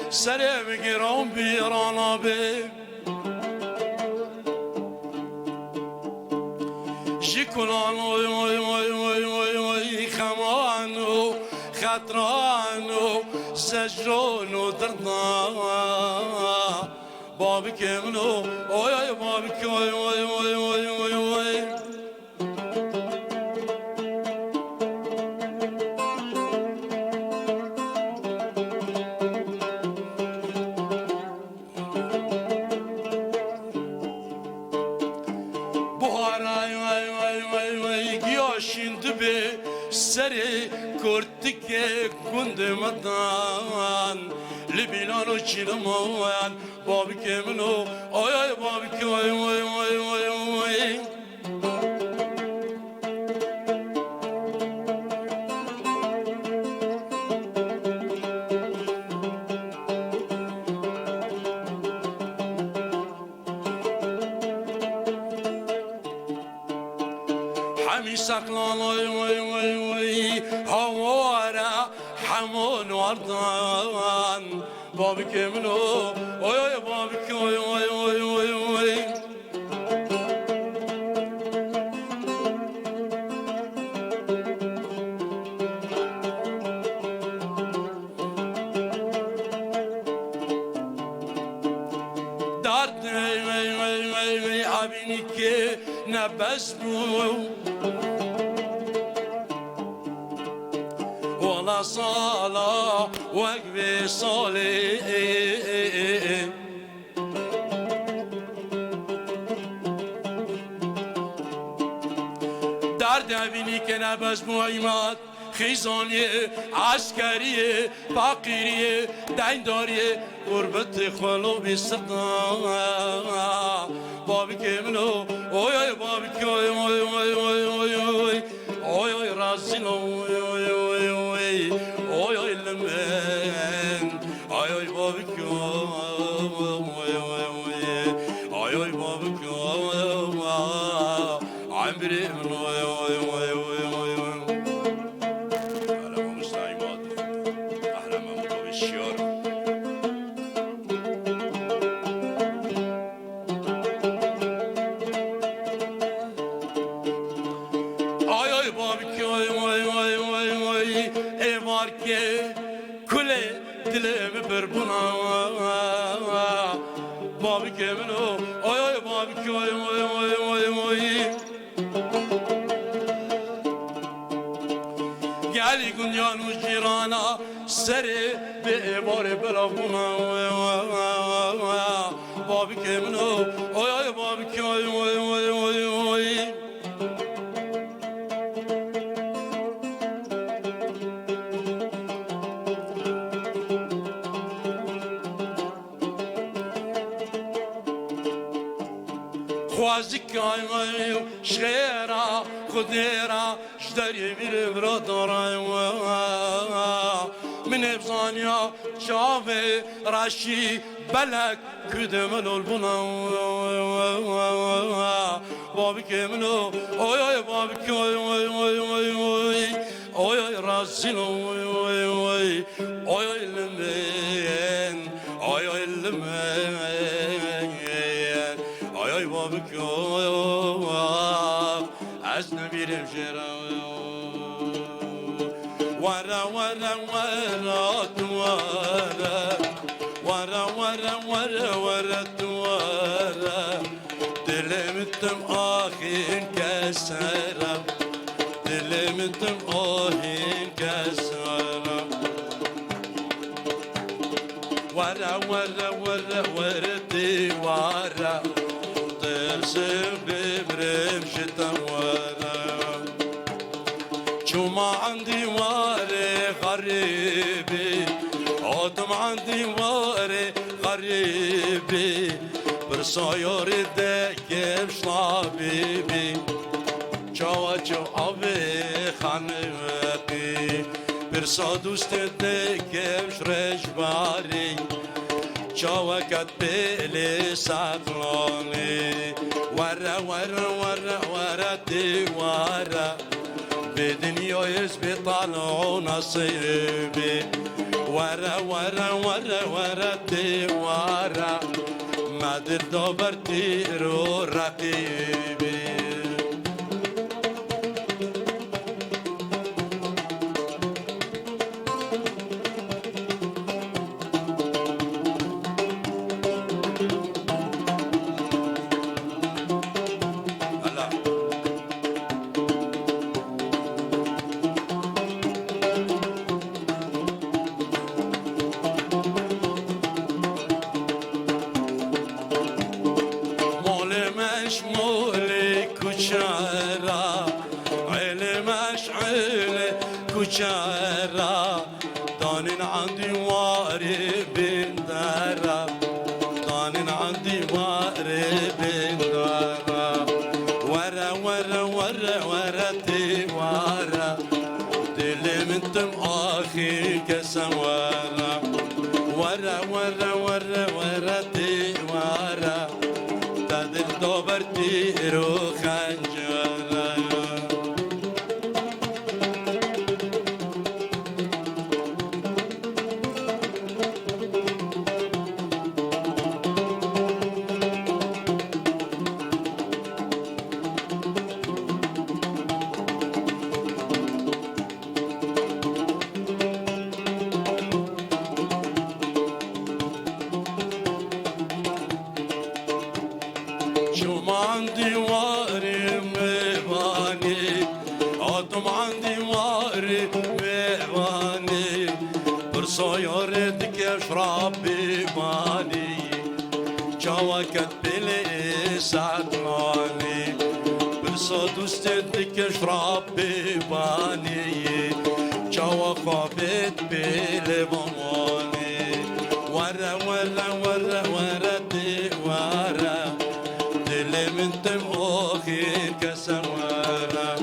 سرم گرام بیرانا به جیکنان وی وی وی وی وی وی خمان و خطران و زجران و دردان بابی که منو اوی بابی که وی وی وی وی وی وی سری کرد که کند مدان لبیلان و چیلمان بابی که منو آی بابی که وای وای وای وای وای همی سقلان وای وای وای وای هوارا همون وردان بابی که منو وای وای بابی که وای وای وای وای وای درد وای وای وای وای عبینی که نبز بود ولا صلاة وقف صالح درد بینی که نبز معیمات خیزانیه عسکریه فقیریه دینداریه غربت خلو بی صدا بابی که منو اوی اوی بابی که اوی اوی اوی اوی اوی اوی اوی اوی رازی اوی اوی اوی اوی اوی اوی لمن اوی اوی بابی که اوی اوی اوی اوی اوی بابی که شیار آی آی بابی آی آی آی آی آی ای مار که کله دلم بربنا بابی که منو آی آی بابی که آی آی آی آی آی گلی گنجان و جیرانا سری به بار بلافونا بابی که منو آی آی بابی که آی آی آی آی آی خوازك عيني شغيرة خديرة شدري بالبرادرة من افزانيا شافي راشي بلك كدمن البنا بابك منو اوي اوي بابك اوي اوي اوي اوي اوي اوي راسين اوي اوي اوي اوي لمن اوي لمن ay babuk yok asna birim şera vara vara vara tuara vara vara vara vara tuara dilimtim ahin kesara dilimtim ahin kesara vara vara vara vara tuara ترسم ببرم شتوارا شوما عندي واري غريبي عطم عندي واري غريبي برصاير دكب شلابيبي جوا جوابي خانبي برصا دوست دكب شرجباري شوكت بيلي ساقلوني ورا ورا ورا ورا دي ورا بدنيا يسبطان نصيبي ورا ورا ورا ورا دي ورا ما دبرتي رو رقيبي كشارة دانين عندي واري بين دارا دانين عندي واري بين دارا ورا ورا ورا ورا تي ورا دلي من تم آخي كسوارا ورا ورا ورا ورا تي ورا تدل دوبرتي رو خنجارا صاير دكش ربي ماني جواكت بلي سعداني بالصوت استدكش ربي ماني جوا خابت بلي ماماني ورا ورا ورا ورا دي ورا دلي من تم اخي كسوارا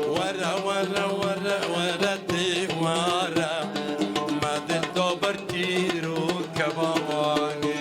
ورا ورا ورا ورا دي ورا برتيرو كباباني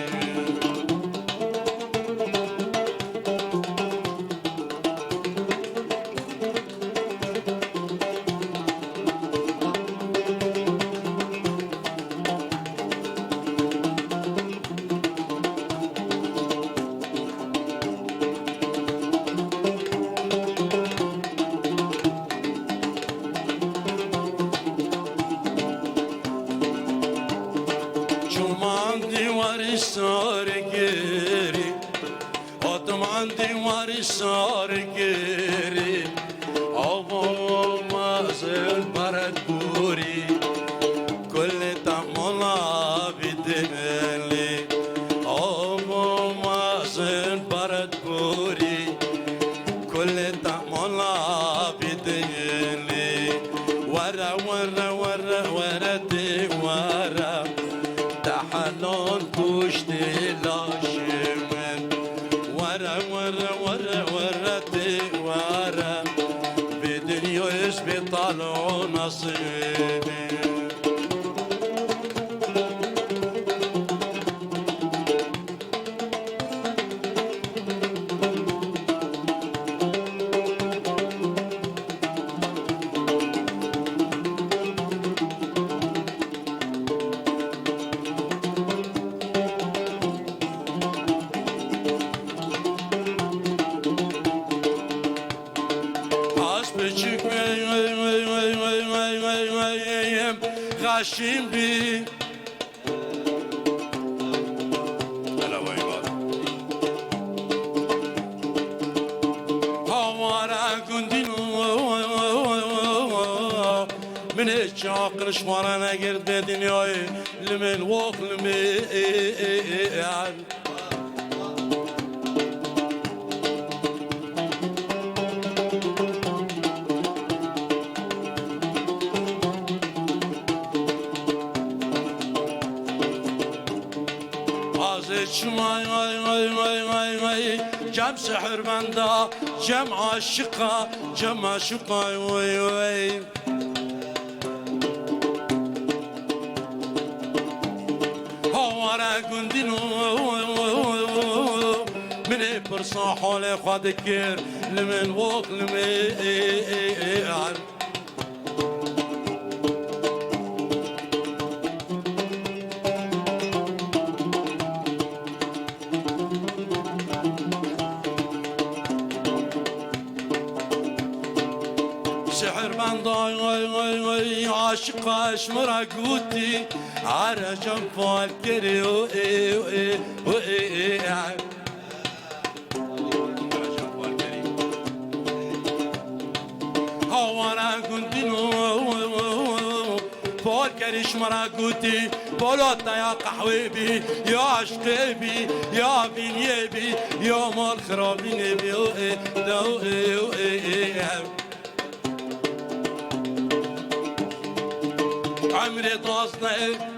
شمان دیواری سارگیری آتمان دیواری سارگیری آوا مازل برد بوری کل تملا بیدلی آوا مازل برد بوری کل تملا بیدلی ورا ورا ورا ورا دی ورا تحنون پشت لاشمن ورا ورا ورا ورا دی ورا به دنیای اسپیتال و نصیبی غاشیم بی هلا وای باد هوارا گندینو من چاقر شوارا نگرد به دنیای لمن وقت لمن جم سحر بندا جم عاشقا جم عاشقا وي وي هوارا قندينو من برصا حولي خادكير لمن وق لمن سحر بندای عاشق اشمرا گوتی عرجم فال کری و هوانا گندینو فال کریش مرا گوتی بولوتا یا قحوی بی یا عشقی بی یا بینی بی یا مال خرابینی بی عمري طاسنا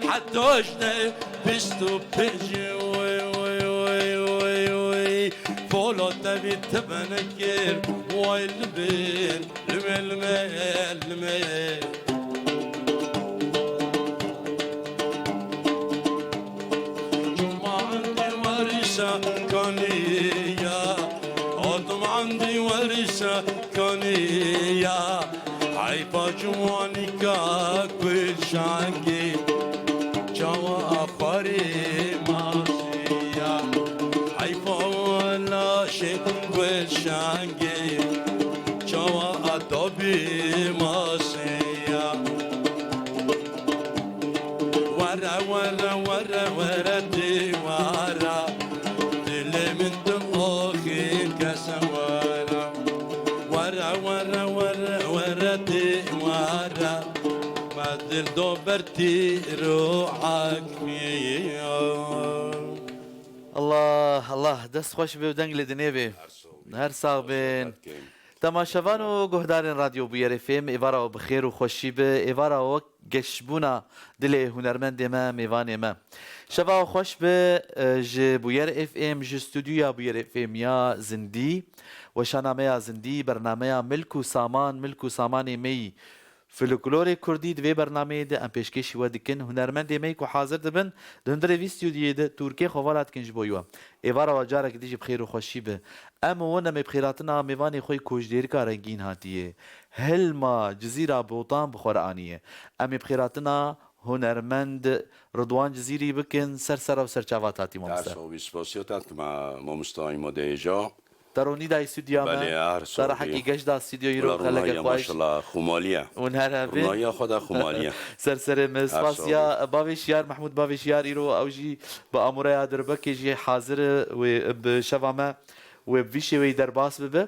حتى وجنا بستو بيجي وي وي وي وي وي فولو تبي تبنكر وي لبين لمن لمن لمن جمع عندي ورثة كانية عطم عندي ورثة كانية عيبا جوانيكا كل شانكي جوا أخاري ماسيا عيبا ولا شيء كل شانكي جوا أدبي ماسيا ورا ورا ورا ورا دي ورا دلي من دموخين كسوارا ورا ورا ورا ورا دي ورا بدل دوبرتي روحك فيا الله الله دست خوش به دنگ لدنه به هر ساغ بین تماشاوان و گهدارین رادیو بویر فیم ایوارا و بخیر و خوشی به ایوارا و گشبونا دل هنرمند ما میوان ما شبا خوش به ج بویر اف ام ج استودیو بویر اف ام یا زندی و شنامه زندی برنامه ملک و سامان می فلکلور کردی دوی برنامه ده ام پیشکشی و دکن هنرمند می کو حاضر دبن دندر وی استودیو ده ترکیه خوالات کنج بویو ایوارا و جارک دیج بخیر و خوشی به ام ونم بخیراتنا میوان خوی کوجدیر کا رنگین هاتیه هلما جزیره بوطان بخورانیه ام بخیراتنا هنرمند رضوان جزیری بکن سر و سرچاواتاتی مامستا درس و بیسپاسیات که ما مستای مدهجا تروني دا استوديو بله، ما هر سال ترى حكي قش دا استوديو يرو ولا خلق رونايا ما خواهش شاء الله خماليه ونهار هبين رونايا خدا خماليه سرسري مسفاسيا بافي شيار محمود بافي شيار يرو او جي باموريا دربك يجي حاضر وبشفامه وبفيشي ويدرباس ببه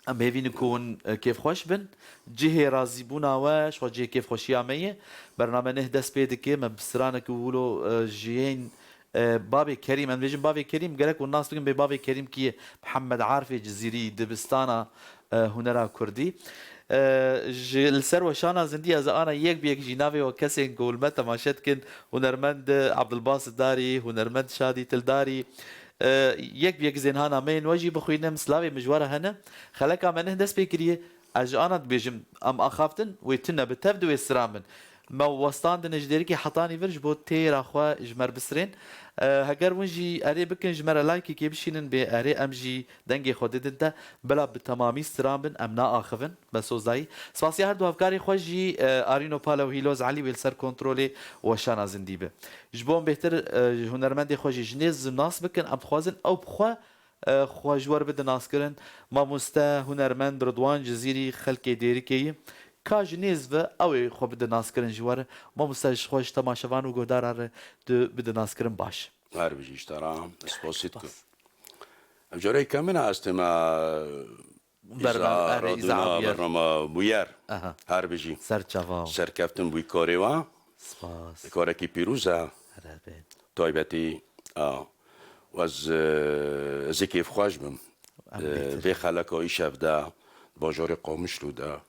ام هيفي نكون كيف خوش بن جهه رازي بونا واش وجه كيف خوشيا مية برنامج نهدس بيدك ما بسرانك وولو جيين بابي كريم انا بيجي بابي كريم قالك والناس بيجي بابي كريم كي محمد عارفي جزيري دبستانا هنرا كردي الثروه شانا زندي اذا انا يك بيك جينافي وكسين قول متى ما شتكن هنرمند عبد الباسط داري هنرمند شادي تلداري يك بيك زين هانا مين وجي بخوينا مسلاوي مجوره هنا خلك عم نهدس بكريه اجانا بيجم ام اخافتن ويتنا بتبدو السرامن ما وستان دنجديركي حطاني فرج بو تير اخوا جمر بسرين هجر ونجي اري بكن جمر لايكي كي بشينن بي اري امجي دنگي خودت انت بلا بتمامي سترامبن امنا اخفن بس وزاي سواسي هردو افكاري خوجي ارينو بالا وهيلوز علي ويلسر كنترولي وشانا زنديبه جبون بهتر هنرمندي خوجي جنيز ناس بكن ام خوازن او بخوا خواجوار بده ناس كرن ما مستا هنرمند رضوان جزيري خلقي ديركي كاجنيز و او خو بده ناس كرن جوار ما مستاش خوش تماشوان و گودار بده ناس كرن باش هر بيجي اشترى سبوسيتكو جوري كمان استما برنامج بوير هر بيجي سرچاوا سركفتن بوی کاریوا سپاس کاری کی پیروزه رابين تایبتی واز زکیف خوش بم به خلکایی شفده باجار قامش لوده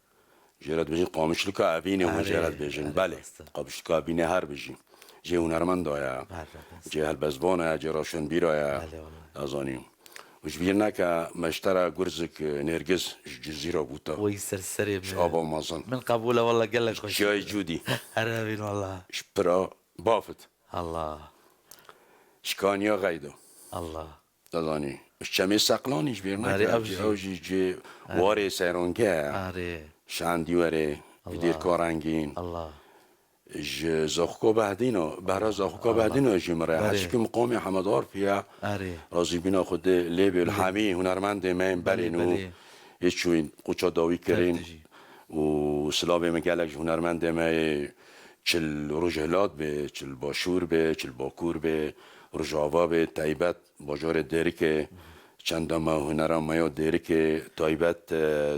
جرات بيجين قامش لك ابيني وجرات بيجين بالي قامش لك ابيني هر بيجين جي هنرمند يا جي هالبزبونه جي راشن بيرا يا ازاني وش بيرنا كا مشترى جرزك نرجس جزيره بوتا ويسر سري ابو مازن من قبوله والله قال لك خوش جاي جودي رابين والله شبرا بافت الله شكانيا غيدو الله ازاني الشمس سقلانيش بيرنا كا جي واري سيرونكا اري شاندی وره دیر کارنگین الله زاخوکا بعدینو برا زاخوکا بعدینو جمره هرچی که مقام حمدار پیا رازی بینا خود لیبل همی هنرمند من برینو هیچ چوین قوچا داوی کرین و سلابه مگلک هنرمند من چل رجهلات به چل باشور به چل باکور به رجاوا به تایبت باجار دریک چند ما هنرم مایا دیری که تایبت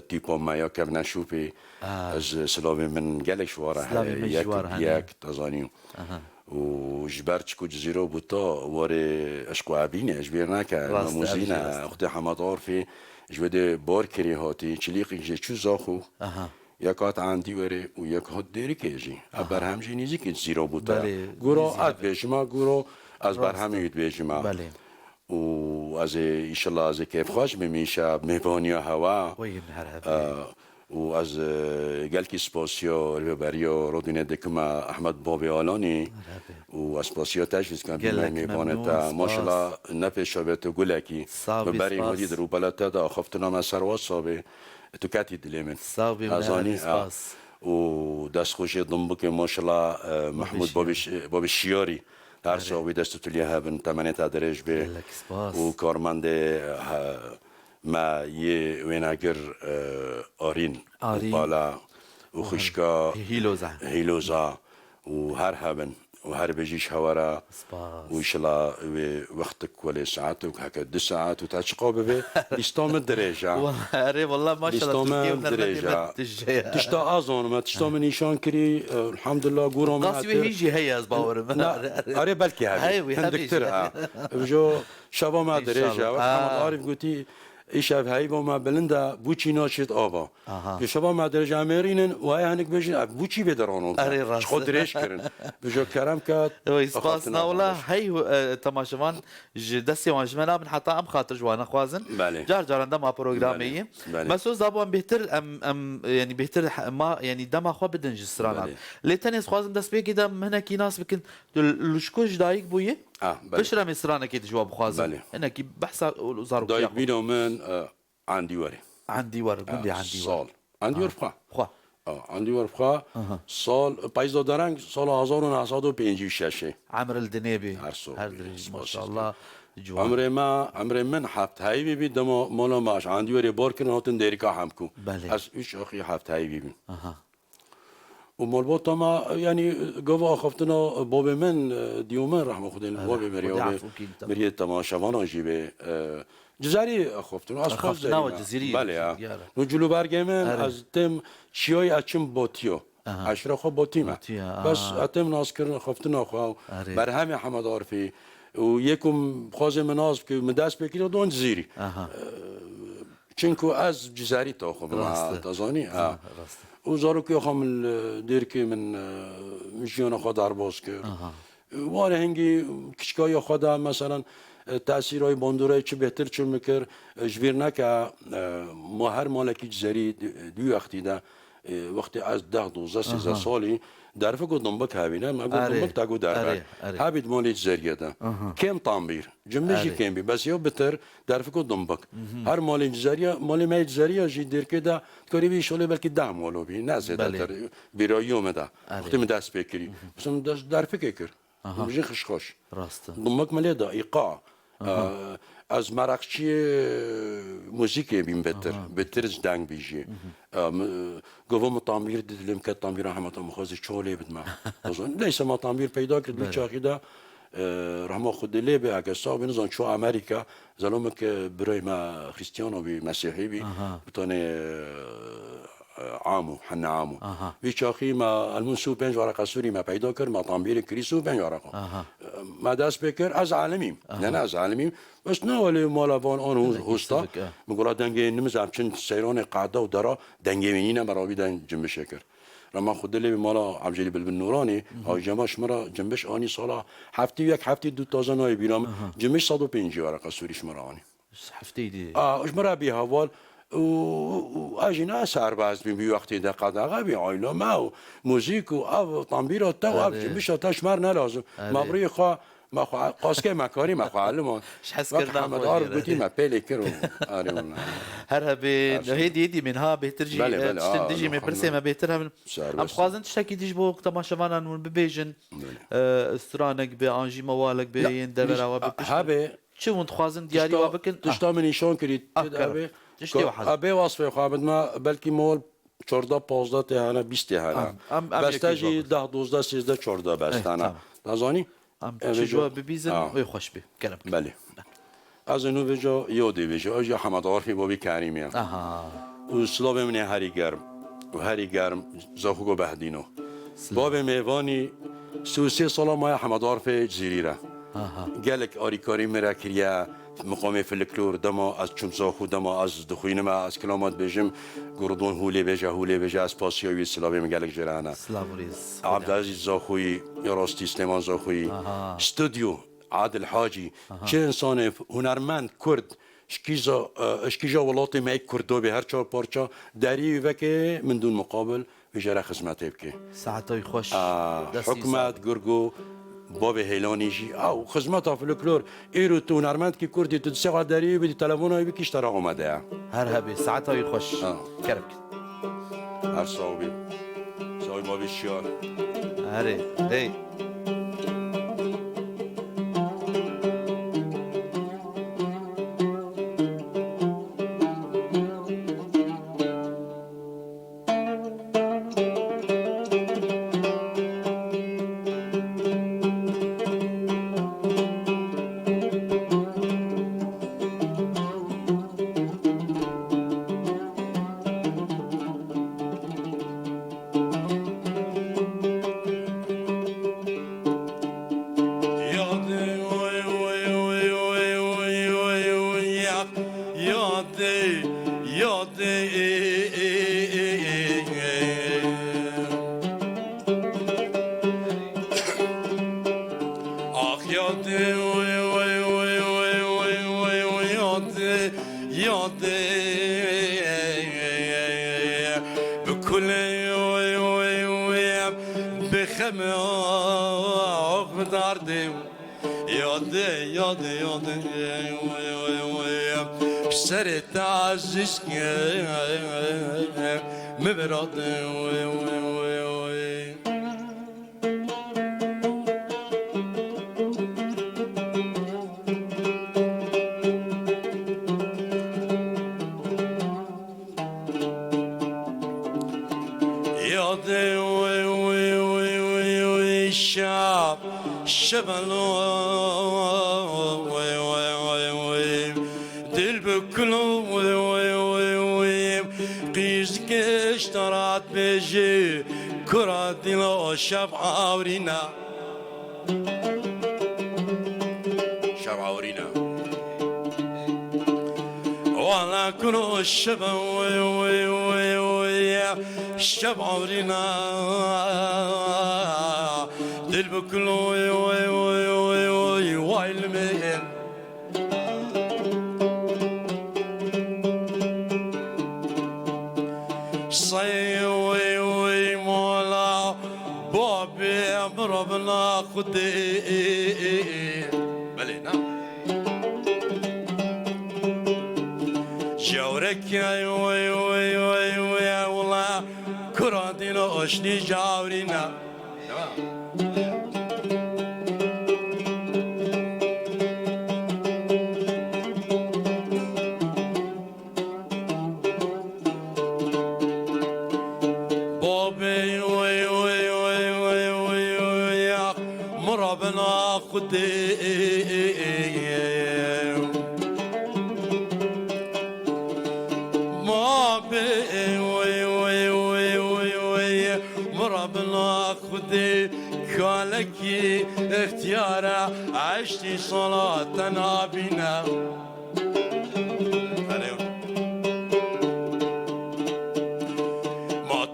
تیپا مایا که نشوپی از سلاوی من گلش واره یک تازانیم و جبرچ کو جزیره بوتا واره اشکو عبینه اجبیر نکرد موزینه خود حمد عارفی جوده بار کری هاتی چلیقی جه چو زاخو یکات عندی وره و یک هات دیری که جی ابر همجی نیزی که جزیره بوتا گورا اد بیشما گورا از بر همیت بیشما و از ایشالله از کیف خوش بمیشه مهبانیا هوا و از گلکی سپاسیا ربریا رودینه دکما احمد بابی آلانی و سپاسیا تجهیز کن بیمه میبانتا ماشالله نپیشابت گلکی ببری مدید رو بلتا دا خفتنا من سرواز صابه تو کتی دلیمن ازانی و دست خوشی دنبک ماشالله محمود بابی شیاری هر ساوی دست تولیه هبن تمنیت درج به و کارمند ما یه ویناگر آرین بالا و خشکا هیلوزا و هر هبن و هر بيجيش هورا وإن شاء الله وقتك ولا ساعات وهكا 2 ساعات وتعشقوا به يستوم الدرجة والله ما شاء الله الدرجة تشتا أظن ما تشتا من نشان كري الحمد لله قولوا ما قاسي هيجي هي أصبار أري بالكي هاي دكتور بجو شباب ما درجة وحمد عارف قلتي ایش هایی با ما بلنده بوچی ناشید آبا که شبا ما در جامعرینن و های هنگ بجین بوچی بدرانون خود ریش کرن بجو کرم کات اسپاسنا والله هی تماشوان دستی واجمنا من حتى ام خاطر جوانا خوازن جار جار دما بروجرامي مسوز دابون بهتر ام يعني بهتر ما يعني دما خو بدن جسرانا لتنس خوازن دس بيكي دم هنا كي ناس بكن لشكوش دايك بويه بشرا مصرانه كي جواب خوازن هنا كي بحث وزارو دايك بينو من عندي وري عندي ور قولي عندي ور عندي ور بخوا عندي ور بخوا سال بايزو درنگ سال 1956 عمر الدنيبي هر ما شاء الله عمر من حفت هایی ببین دما مالا ماش عندی وری بار کردن هاتن دیریکا هم کو از ایش آخی حفت هایی ببین و مالبات ما یعنی گوا خفتنا باب من دیومن رحمه خدا باب مریه تماشاوان آجیبه جزاری خفتنا از خواست داریم بله نو جلو برگه من از تم چیای اچم باتیو عشرة خو بوتيما بس أتم ناس كرنا خفتنا خو برهمي حمد عارفي ويكم خوازي مناز كي مداس بكينا دون جزيري چنكو از جزاري تاخو بما تازاني وزارو كي خام ديركي من مشيونا خو درباز كر واره هنگي كشكايا خدا مثلا تأثیرهای باندورای چه بهتر چون میکر جویر نکه ما هر مالکی جزری دوی وقتی ده وقتی از 10-12 سالی در فکر دنبک هبینه ما گفتم دنبک تاگو در هبید مالی جزریه ده کم تنبیر جنبشی کم بی بس یا بهتر در فکر دنبک هر مالی جزریه مالی می جزریه جی دیر که ده کاری بی شاله بلکه 10 مالو بی نه زیاده تر بیراییوم ده وقتی من دست بکری مثلا در فکر کر میشه خشخاش دنبک مالی ده ایقاع از مرقچی موسیقی بیم بهتر از دنگ بیشی گفتم تعمیر دیدم که تعمیر رحمت مخازی چاله بد ما لیس ما تعمیر پیدا کرد بیچاری دا رحمت خود لی به اگه صاحب نزان چو امریکا زلمه که برای ما خریستیانو بی مسیحی بی بتونه عامو حنا عامو بیچاری ما المنسوب بنج ورقه سوری ما پیدا کرد ما تعمیر کریسو بنج ورقه ما دست بکر از عالمیم نه از عالمیم بس نه ولی مالوان آن هستا میگولا دنگه نمیزم چون سیران قاعده و درا دنگه مینینه مرابی دن جنبش کر رما خود لی مالا عبدالجلیل بن نورانی ها جمعش مرا جنبش آنی سالا هفته دو تازه نای بیرام جنبش 150 ورقه سوریش مرا آنی هفته دی اش مرا بی حوال و اجنا سرباز بی وقتی ده قداغه بی عائله ما موزیک و او تنبیر تا و جنبش تاش مر نلازم مبری خو ما خو قاسکه مکاری ما خو علمون حس کردم محمد گویی ما پیله کرو آره هر هبه هدی منها بهتر جی تندجی من برسه ما بهتر هم ام خوازن تشکی دیج بو تماشاوانان من ببیجن استرانک به انجی موالک به این دبر و به هبه چه وند خوازن دیاری و بکن دشتا من نشان کرد هبه ابي وصفه خابد ما بلكي مول 14 15 تهانه 20 تهانه بس تجي 10 12 13 14 بس انا تازاني جو ببيزن وي خوش به كلام بله از انو وجا یادی وجا اجا حمد عارفی بابی کریمی و سلاب من هری گرم زاخوگو بهدینو باب میوانی 33 سال ما حمد عارفی جزیری را گلک آریکاری مراکریا مقام فلکلور دما از چمزاخو دما از دخوین ما از کلامات بجم گردون هولی بجا از پاسیوی سلابی مگلک جرانه عبدالعزیز زاخوی یا راستی سلیمان زاخوی استودیو عادل حاجی چه انسان هنرمند کرد اشکیجا ولاتی می کردو به هر چهار پارچه دری و که من دون مقابل بجره خدمت بکه ساعتای خوش حکمت گرگو باب هیلانی جی او خدمت فولکلور ایرو تو هنرمند کی کردی تو سه دری بدی تلفنای بکیش ترا اومده هر هبی ساعتای خوش کرک هر صاحبی بابی شیار هره هی سرت عزيز مبرد شبلو دل بكلو قيز كشترات بيجي كرات لو شب عورينا شب عورينا ولا كلو الشبا الشب عورينا دل بكلو والمين صيوي مولا بابي ربنا خدي بلينا جورك يا وي وي وي وي والله كرادينا اشني جاورينا بابي وي وي وي وي وي وي مربنا خدي ما بي وي وي وي وي وي مربنا خدي كالكي اختيارا عشتي صلاة نبينا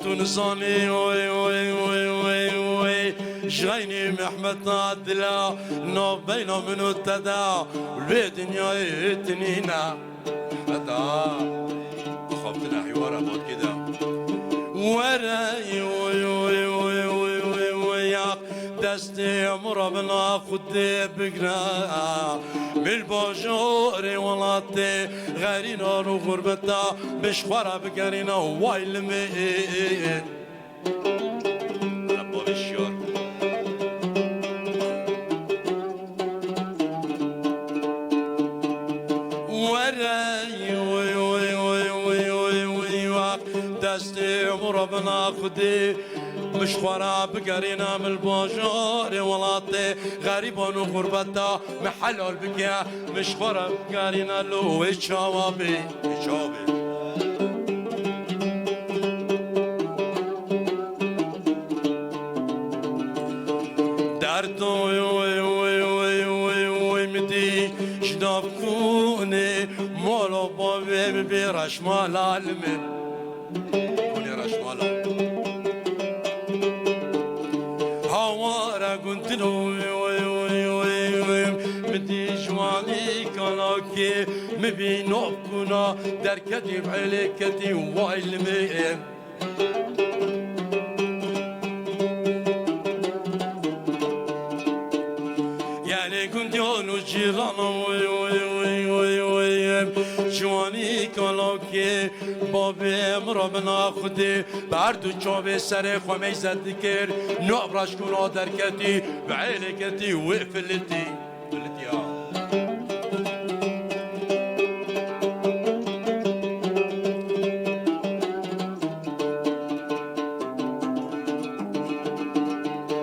تونساني وي وي وي وي وي جايني محمد عدلا نو بينا منو التدا والبيت دنيا يتنينا خبطنا حوار ابوت كده وراي وي وي وي وي وي وي دستي مربنا خدي بقنا بالباجور ولاتي غيرنا وغربتا مش خورا بقرينا وايل مين ربو بالشور وراي وي وي وي وي وي وي دستي مربنا خدي مش خورا بقرينا من الباجور ولاتي غريبان وغربتا محلول بكيا مش خورا بقرينا لو الشوابي الشوابي دردو وي وي وي وي وي مدي شناب كوني مولو بابي بيرش مال علمي كوني رش مالا هوارا قلت له وي وي وي وي مدي جواني كلاكي مبينو بكونا دركتي بعليكتي وايلمي يعني كنت يونو جيرانا وي وي وي وي وي جواني كلاكي بابي مربنا خدي بردو جوابي سري خمي زدكر نقبرش كنا دركتي بعيلكتي وقفلتي قلتي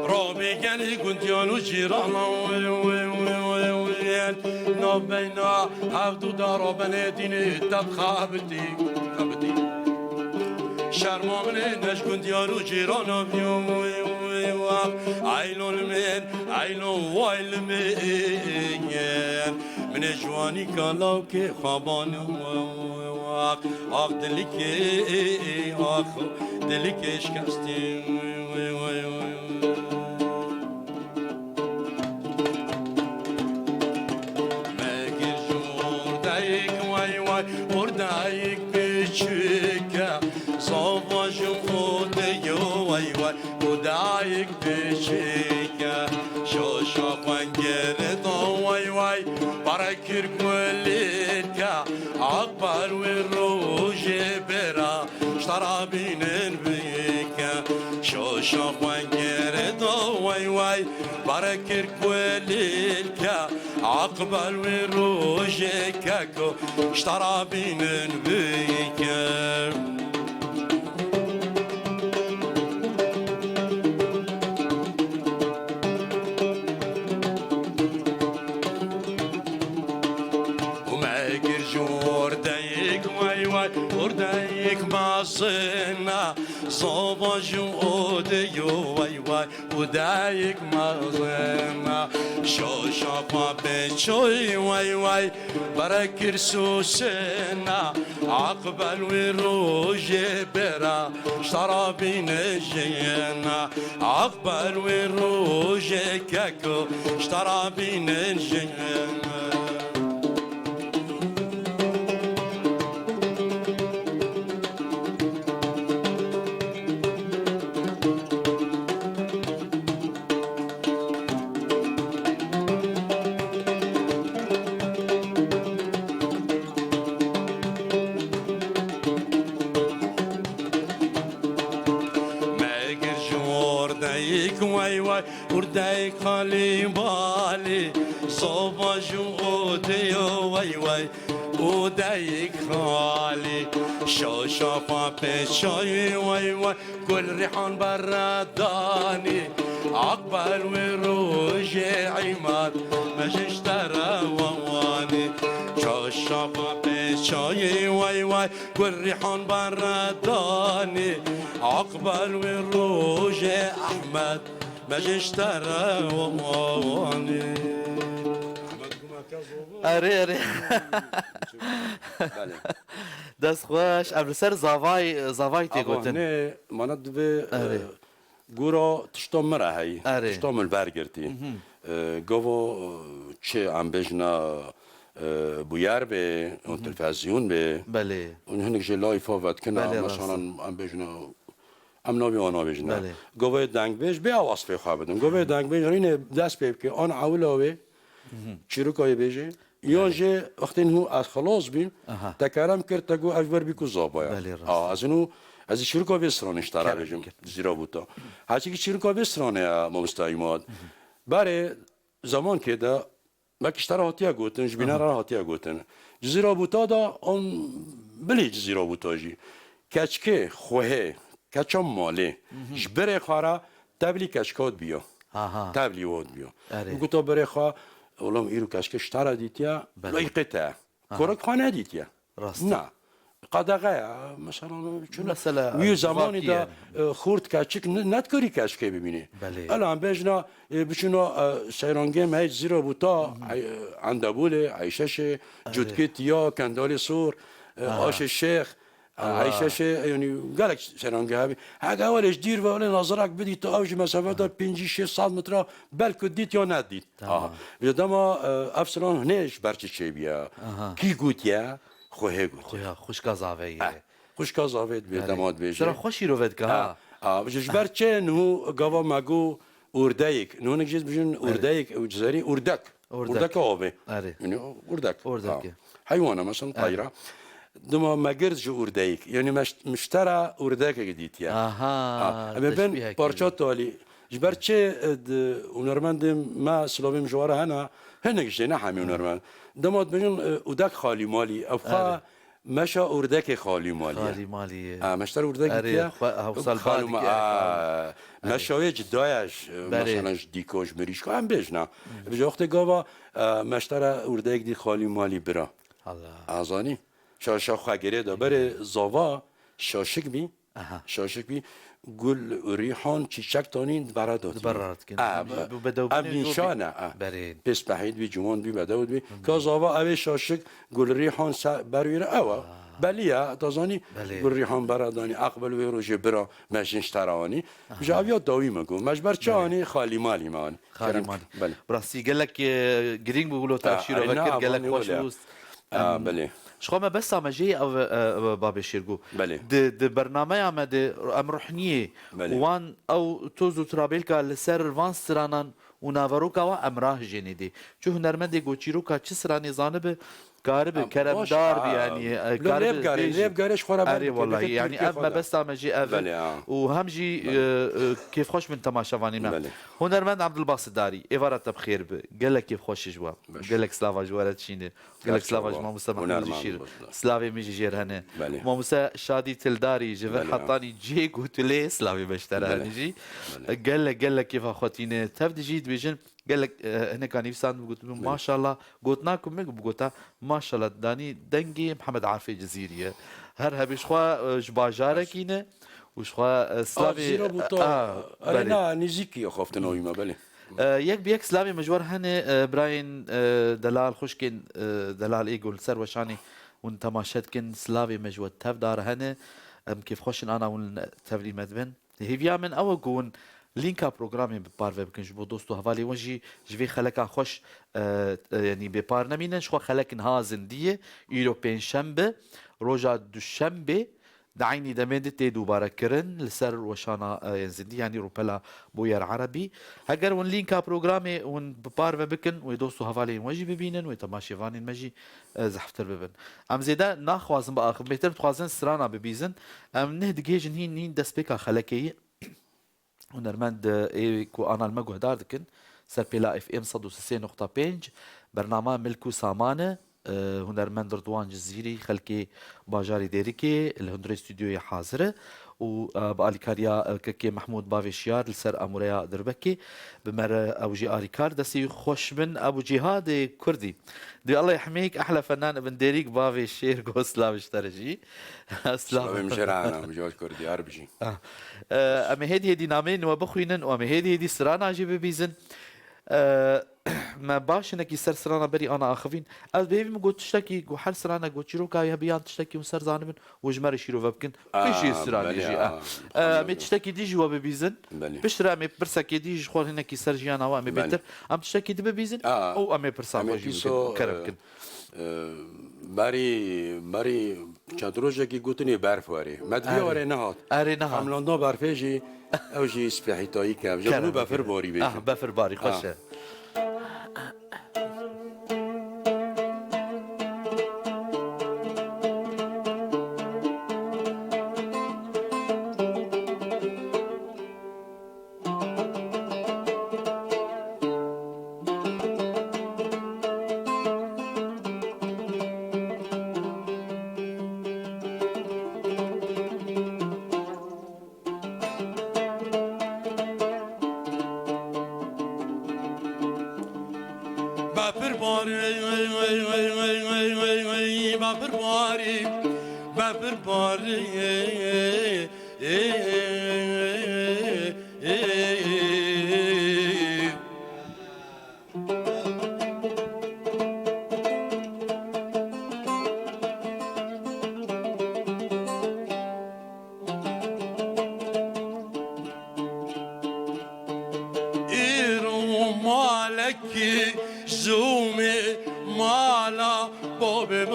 رابي قالي كنت يانو جيرانا وي وي وي وي نبينا عبدو دارو بناديني تبخابتي خابتي شرما من نش كنت يارو جيرانا بيوم وي وي واق عيلو المين عيلو وايل مين من جواني كلاوكي خابان واق اخ دلكي اخ دلكي شكستي وي وي وي وردايك بشيكا صوفاجو خوديو واي واي وردايك بشيكا شو شوفان جردو واي واي باراكير كوليكا عقبال والروج برا شرابين بيكا شو شوفان جردو واي واي باراكير كوليكا عقبال والروج كاكو اشترى بين بيكا ورديك واي واي ورديك مازنا صوبا جودي واي واي ودايك مازنا شو شافا بشوي واي واي بركر سوسنا عقبل وروج برا اشترى بين الجينا عقبل وروج كاكو اشترى بين الجينا واي واي ورديك خالي بالي صوبا جودي واي واي وديك خالي شو شافا بشوي واي واي كل ريحان برداني عقبال وروج عماد مش ترى وواني شو شافا بشوي واي واي كل ريحان برداني عقبال وروج احمد مش ترى وواني اره دست خوش ابر سر زاوای تی گوتن نه ماند به گورا تشتم مره هی تشتم البرگرتی گوو چه ام بجنا بویار به اون تلفزیون به بله اون هنگ جلای فاوت کنه مثلا ام بجنا ام نابی آن بجنا گوو دنگ بج به آواز به خواب بدم گوو دنگ بج رینه دست به که آن عولاوه چیروکای بیجه یا جه وقتی هو از خلاص بیم تکرم کرد تگو افبر بیکو زابایا از اینو از چیروکا بسرانش ترا بجم زیرا بودا هرچی که چیروکا بسرانه مستایمات برای زمان که دا مکشتر هاتیا گوتن جبینا را هاتیا گوتن زیرا بودا دا اون بلی زیرا بودا جی کچکه خوه کچم ماله جبره خارا تبلی کچکات بیا تبلی واد بیا بگو بره خوا اولم ایرو کشکش ترا دیتیا لایقته کرک خانه دیتیا نه قدقه مثلا وی زمانی دا خورد کچک ندکاری کشکه ببینی الان بجنا بچنا سیرانگه مهج زیرا بوتا اندبوله عیشش جدکتیا کندال سور آش شیخ عیشش یعنی گلک سرانگه همی اگه اولش دیر و اول نظرک بدی تا اوج مسافت دا 5-6 متر بلکه دید یا ندید بیادما افسران هنش برچه چه بیا کی گوتیا خواه گوتیا خوشگازاویه خوشگازاویه بیادماد بیشه چرا خوشی رو ود که بجش برچه نهو گوا مگو اردایک نهو نگجیز بجن اردایک او جزاری اردک آبه یعنی اردک حیوانه مثلا طایره دما مگرد جو اردایک یعنی مشترا اردایک جدید یا اما بین پارچات تالی جبر چه اونرمند ما سلام جواره هنگیش نه همین اونرمند دماد بجن اردک خالی مالی افخا مشا اردک خالی مالیه مشتر اردک دیا خالی مالی مشاوی جدایش مثلا دیکوش مریش که هم بجنا بجا وقت گاوا مشتر اردک دی خالی مالی برا آزانی شاشا خواگره دا بره زاوا شاشک بی گل ریحان چیچک تانین برادات نشانه پس بحید بی جوان بی بدود بی که زاوا اوه شاشک گل ریحان برویره اوه بلیه تازانی گل ریحان برادانی اقبل و روژه برا مجنش تراوانی بجا اویا داوی مگو مجبر چانی خالی مالی مان براستی گلک گرینگ بگولو ترشیر و وکر گلک خوش روست بله شخوما بس عمجي او باب شيرغو د برنامج عمد ام روحنيه وان او توزو ترابيلكا لسر وان سرانان ونافروكا و امراه جنيدي شو هنرمند گوچيروكا چ سراني زانب قارب كرم دار يعني قارب ليب قارش خورا اري والله يعني اما بس عمجي وهمجي كيف خوش من تماشاواني ما هنرمند عبد الباسط داري ايفارت بخير قال لك كيف خوش جوا قال لك سلافا جوارت شينه قال لك سلافا ما مستمع شير سلافي ميجي جيرهنه ما موسى شادي تلداري جبر حطاني جي قلت لي سلافي بشترى نجي قال لك كيف اخوتينه تبدي جيت بيجن قال لك هنا كان يفسان قلت له ما شاء الله قلتناكم ميك بقولتا ما شاء الله داني دنجي محمد عارفي جزيرية هرها بشخوا جباجارة كينه وشخوا سلافي زیرا بوتا نه نزیکی یا خفت نویما بله يك بيك سلامي مجور هني براين دلال خوشكن دلال ايجول سر وشاني ون تماشتكن سلافي مجور تف دار هني كيف خوشن انا ون تفلي مدبن هيفيا من او قون لينكا بروجرامي ببارفي بكن جبو دوستو هفالي ونجي جوي خلقا خوش يعني ببار نمينن شخوا خلقن هازن ديه يوروبين شنبه روجا دوشنبه دعيني دميدت تي دوباره كرن لسر وشانا ينزدي يعني روبلا بوير عربي هجر ون لينكا بروجرامي ون ببارفا بكن ويدوستو هفالي وجي ببينن ويتماشي فانين مجي زحفتر ببن ام زيدا ناخوازن باخ بيتر تخوازن سرانا ببيزن ام نهد جيجن هين دس بيكا خلكي ونرمند اي كو انا المجو هدار دكن سر بلا اف ام 103.5 برنامج ملكو سامانه هنرمند رضوان جزيري خلكي باجاري ديريكي الهندري استوديو حاضره وباليكاريا ككي محمود بافي شيار لسر اموريا دربكي بمر ابو جي اريكار دسي خوش من ابو جهاد كردي دي الله يحميك احلى فنان ابن ديريك بافي شير غوسلاف اشترجي سلام مشرعنا مجوز كردي اربجي امي هدي نامين وبخوينن وامي هدي سرانا جيب بيزن ما باش انك يسر سرانا بري انا اخفين از بيبي مقول تشتكي وحل سرانا قلت شروع كاي هبيان تشتكي وسر زانبن وجمر يشيرو فبكن في شيء سرانا يجي مي تشتكي ديجي وببيزن بشرا مي برسك ديجي خول هناك يسر جيانا وامي بيتر ام تشتكي دبيزن او امي برسا وجي كربكن باری چند روزه کی گوتنی برف واری مدوی واری نهات حملاندا برفجی او جی اسپحیتایی که جنو بفر باری بیش بفر باری خوشه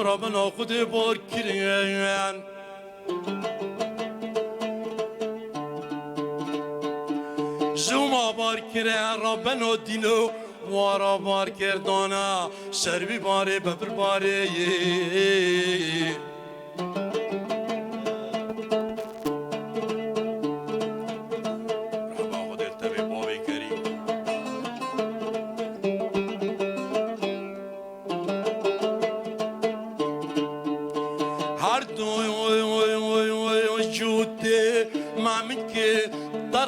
ربنا خود بار کرین زوما بار کرین ربنا دینو وارا بار کردانا سربی باره ببر باره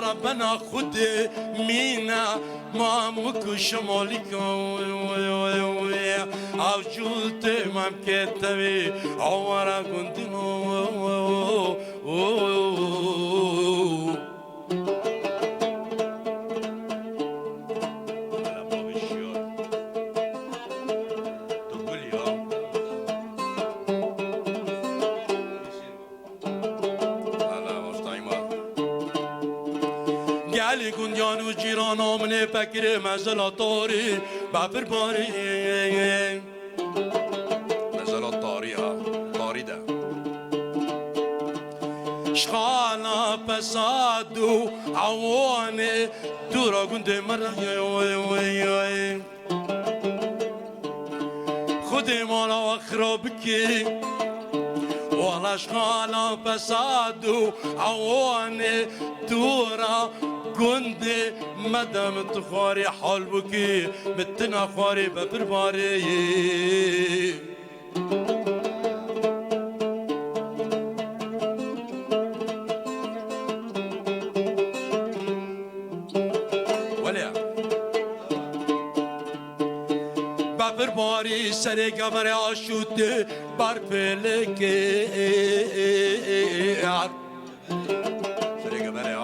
ربنا خود مینا ما مکو شمالی او جوت مم کتوی آورا گندینو نامنه فکر مزلاتاری بابر باری مزلاتاری ها تاری ده شخانا پسادو عوانه دورا گنده مرا خود مالا اخراب کی والا شخانا پسادو عوانه دورا گنده مدام تخواري حال بكي متنا خواري ببر باري ولا ببر باری سر گمر آشوده بر پلکه سر گمر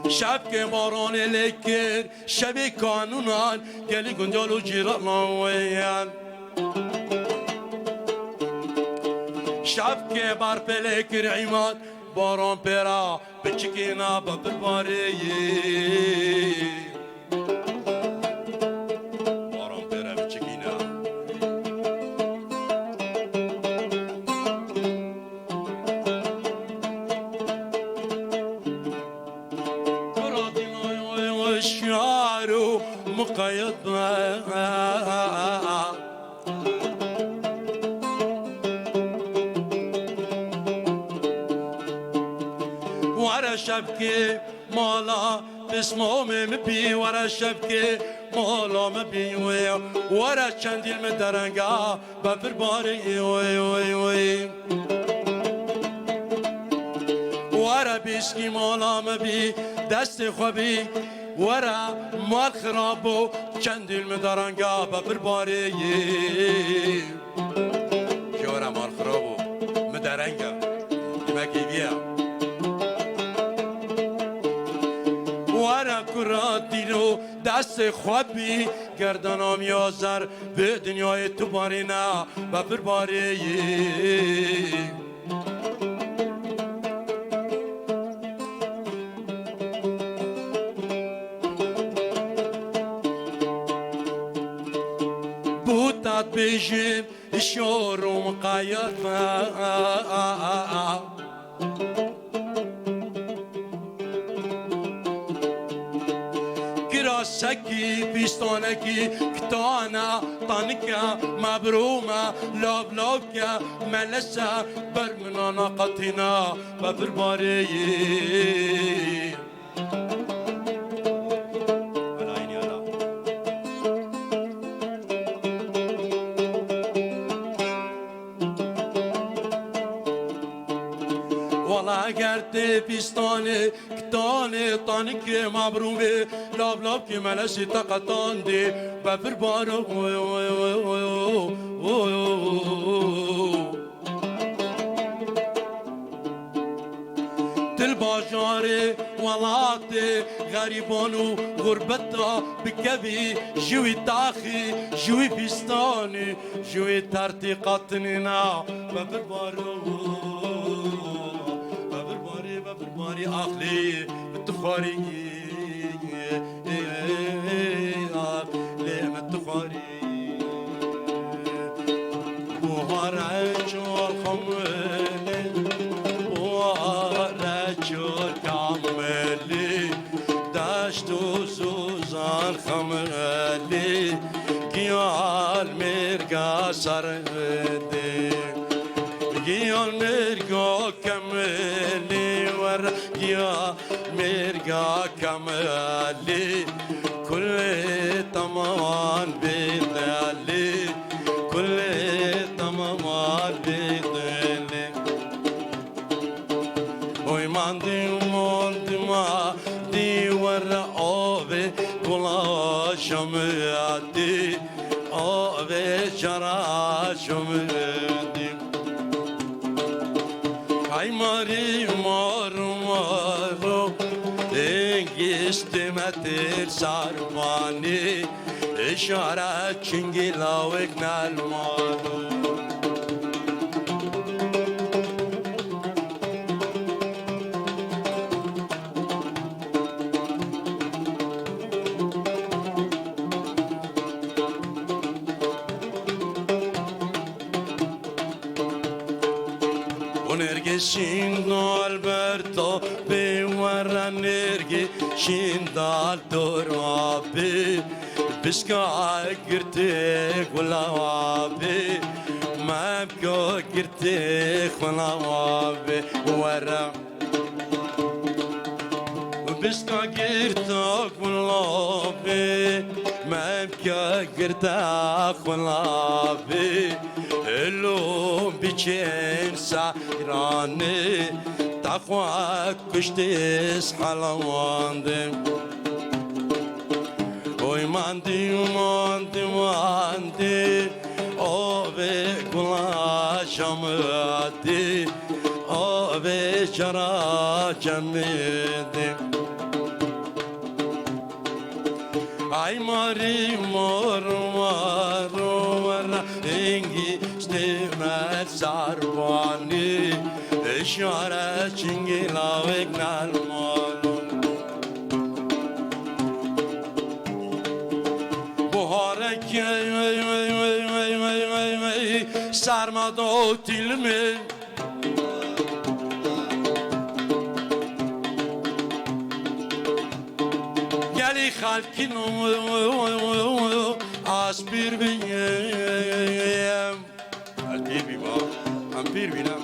شب که باران لکر شب کانونان گلی گنجال و جیران شب که بر پلکر عماد باران پیرا بچکینا ببر باری باران پیرا بچکینا کرادین شعرو مقید ورا شبكي مالا بسمهم مبي ورا شبكي مالا مبي ورا چنديل مدرنگا ببر باري وي ورا بيسكي مالا مبي دست خوبي ورا مال خرابو چنديل مدرنگا ببر باري ورا مال خرابو مدرنگا دمكي بيا ورا کراتیرو دست خوابی گردنام یازر به دنیای تو باری نه و پر باری بودت بیشیم شورم قاید سکی پیستانکی کتانا طانکا مبرومه لاب لاب که ملسه برمنانا قطینا و برباری والا گرد پیستانه کتانه طانک مبرومه لاب لاب که ملسی تقطان دی بفر بارو دل باجاره ولات غریبان و غربتا بکبی جوی تاخی جوی پیستانی جوی ترتیقاتنینا بفر بارو بفر باری آخلی بتخاری بوهرچور خملی بوهرچور کاملی دشت و سوزان خملی گیال مرگا سرده گیال مرگا کملی ور گیال مرگا کملی كل طمان بيدالي كل طمان بيدالي ويماندي موندي ما دي ورا اوبي كلا شمياتي اوبي شرا شمياتي هاي ماري مارو مارو استمتر سربانی اشارت چنگی لاوک نلمانو Nergishin Alberto be warra nergi shindal dorabe biska girte gulabe mabko girte gulabe warra biska girte gulabe mabko girte gulabe Hello biçen sayrane takwa kuştes halavandım Oy ماندی ماندی ماندی آبی گلاشم دی آبی چراچم دی Ay mari mor mor engi stemer sarbani eşare çingila vegnal malum buhara ki sarmada otilmi Geli halkin aspir biyem Alpir bima, ampir binam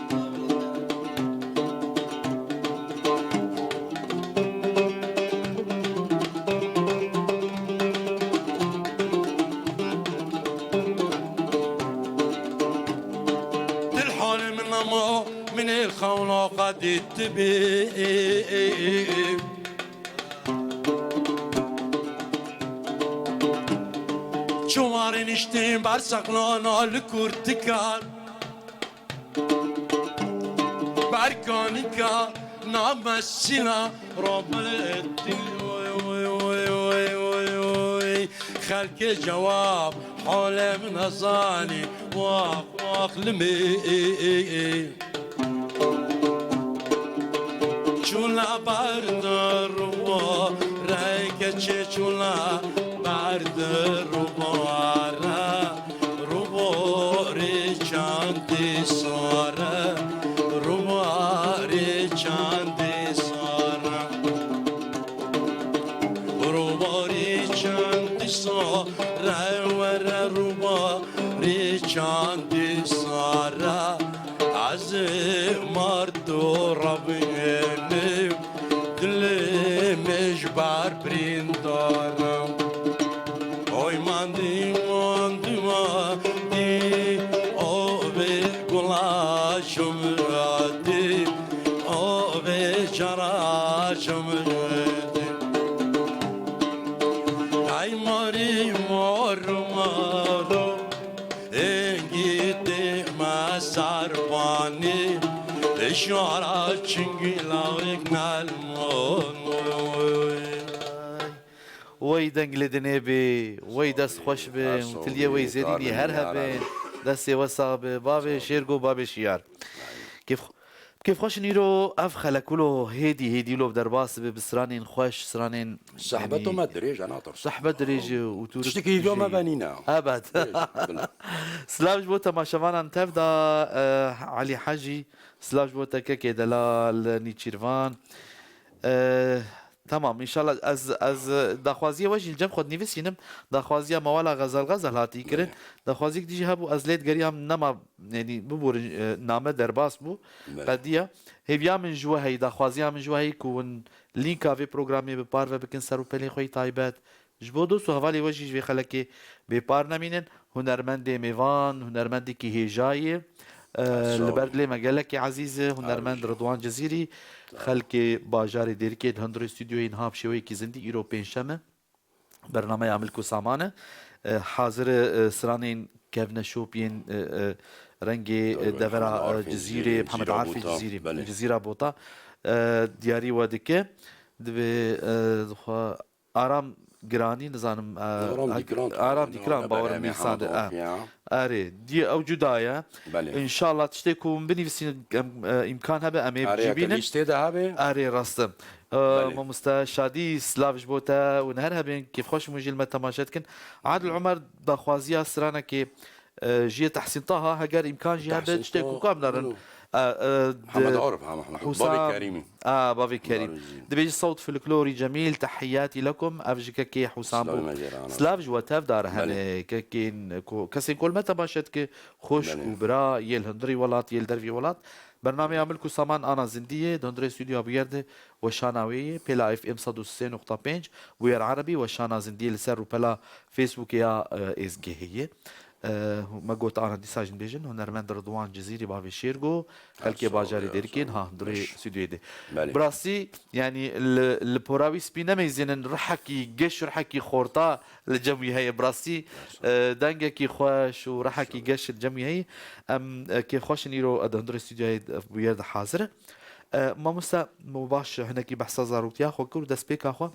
Dil halim nama min el khawla qad ittibi Çumarın içtiğim barsaklarına kurtikar Berkanika namessina Rabbel ettin Halke cevap halem nazani Vah vah limi Çula bardır vah Rengeçe çula bardır vara Rubori çanti sara Rubori çanti sara Rubori çanti sara Vere rubori çanti sara Azim mardu Rabbinim Dilim ejbar brindaram Oy mandi mandi mandi Ove gulaşım radi Ove çaraşım radi Ay mari mor maro Engiti masarbani Eşara çingila ignal mon وی دنگ لدنه بی وی دست خوش بی تلیه وی زیدینی هر هبین دستی وساق بی بابی شیرگو بابی شیار كيف خوش نيرو اف خلكولو هيدي لو بدرباس بسرانين خوش سرانين صحبته ما دريج انا طرش صحبة دريج وتور تشتكي اليوم ما بنينا ابد سلاج بوتا ما شفانا تبدا علي حجي سلاج بوتا كيكي دلال نيتشيرفان تمام ان شاء الله از داخوازی وجه الجم خود نویسینم داخوازی موالا غزل هاتی کرن داخوازی دیجی هبو از لید گری هم نما یعنی ببور نامه درباس بو قدیه هیویا من جوا هی داخوازی من جوا هی کون لینک اوی پروگرامی به پار و بکن سر و پلی خوی تایبت جبو دو سو حوالی وجه جوی خلکی به پار نمینن هنرمند میوان هنرمندی کی هیجایی لبرد لي مجالك عزيز هنرمند رضوان جزيري خلك باجاري ديركيد هندرو استوديو ينهاب شوي كي زندي ايروبين شمه برنامج عملكو سامانه حاضر سرانين كيفنا شوبين رنجي دفرا جزيري محمد عارفي جزيري جزيره بوطا دياري ودكه آرام گرانی نزانم آرام دیکران باور میساند آره دی او جدایه ان شاء الله تشتكون بنفسي امكان هبه امي بجيبينه آره راستم ما مستشادي سلافش بوتا ونهر هبين كيف خوش مجيل ما تماشات كن عادل عمر داخوازيا سرانا كي جي تحسين طه هجر امكان جي هبه تشتكو كامل محمد عرف بابي كريمي بابي كريم دبيج صوت فلكلوري جميل تحياتي لكم افجك كي حسام سلافج وتاف دار هن كين كسي كل متى باشتك خوش وبرا يل هندري ولات يل درفي ولات برنامج عملكو سامان انا زنديه دندري استوديو بيرد وشاناوي بلا اف ام 103.5 وير عربي وشانا زنديه لسر وبلا فيسبوك يا اس جي هي ما قلت أنا دي ساجن بيجن هنرمند رضوان جزيري بافي شيرغو خلكي باجاري ديركين ها دري سوديو دي براسي يعني البوراوي سبينا ميزين رحكي جيش رحكي خورطا الجمعي هي براسي دانجا كي خوش ورحكي جيش الجمعي هي كي خوش نيرو ادندر استوديو هي بيرد حاضر ما مسا مباش هناك بحث زاروتيا خو كل دسبيك اخو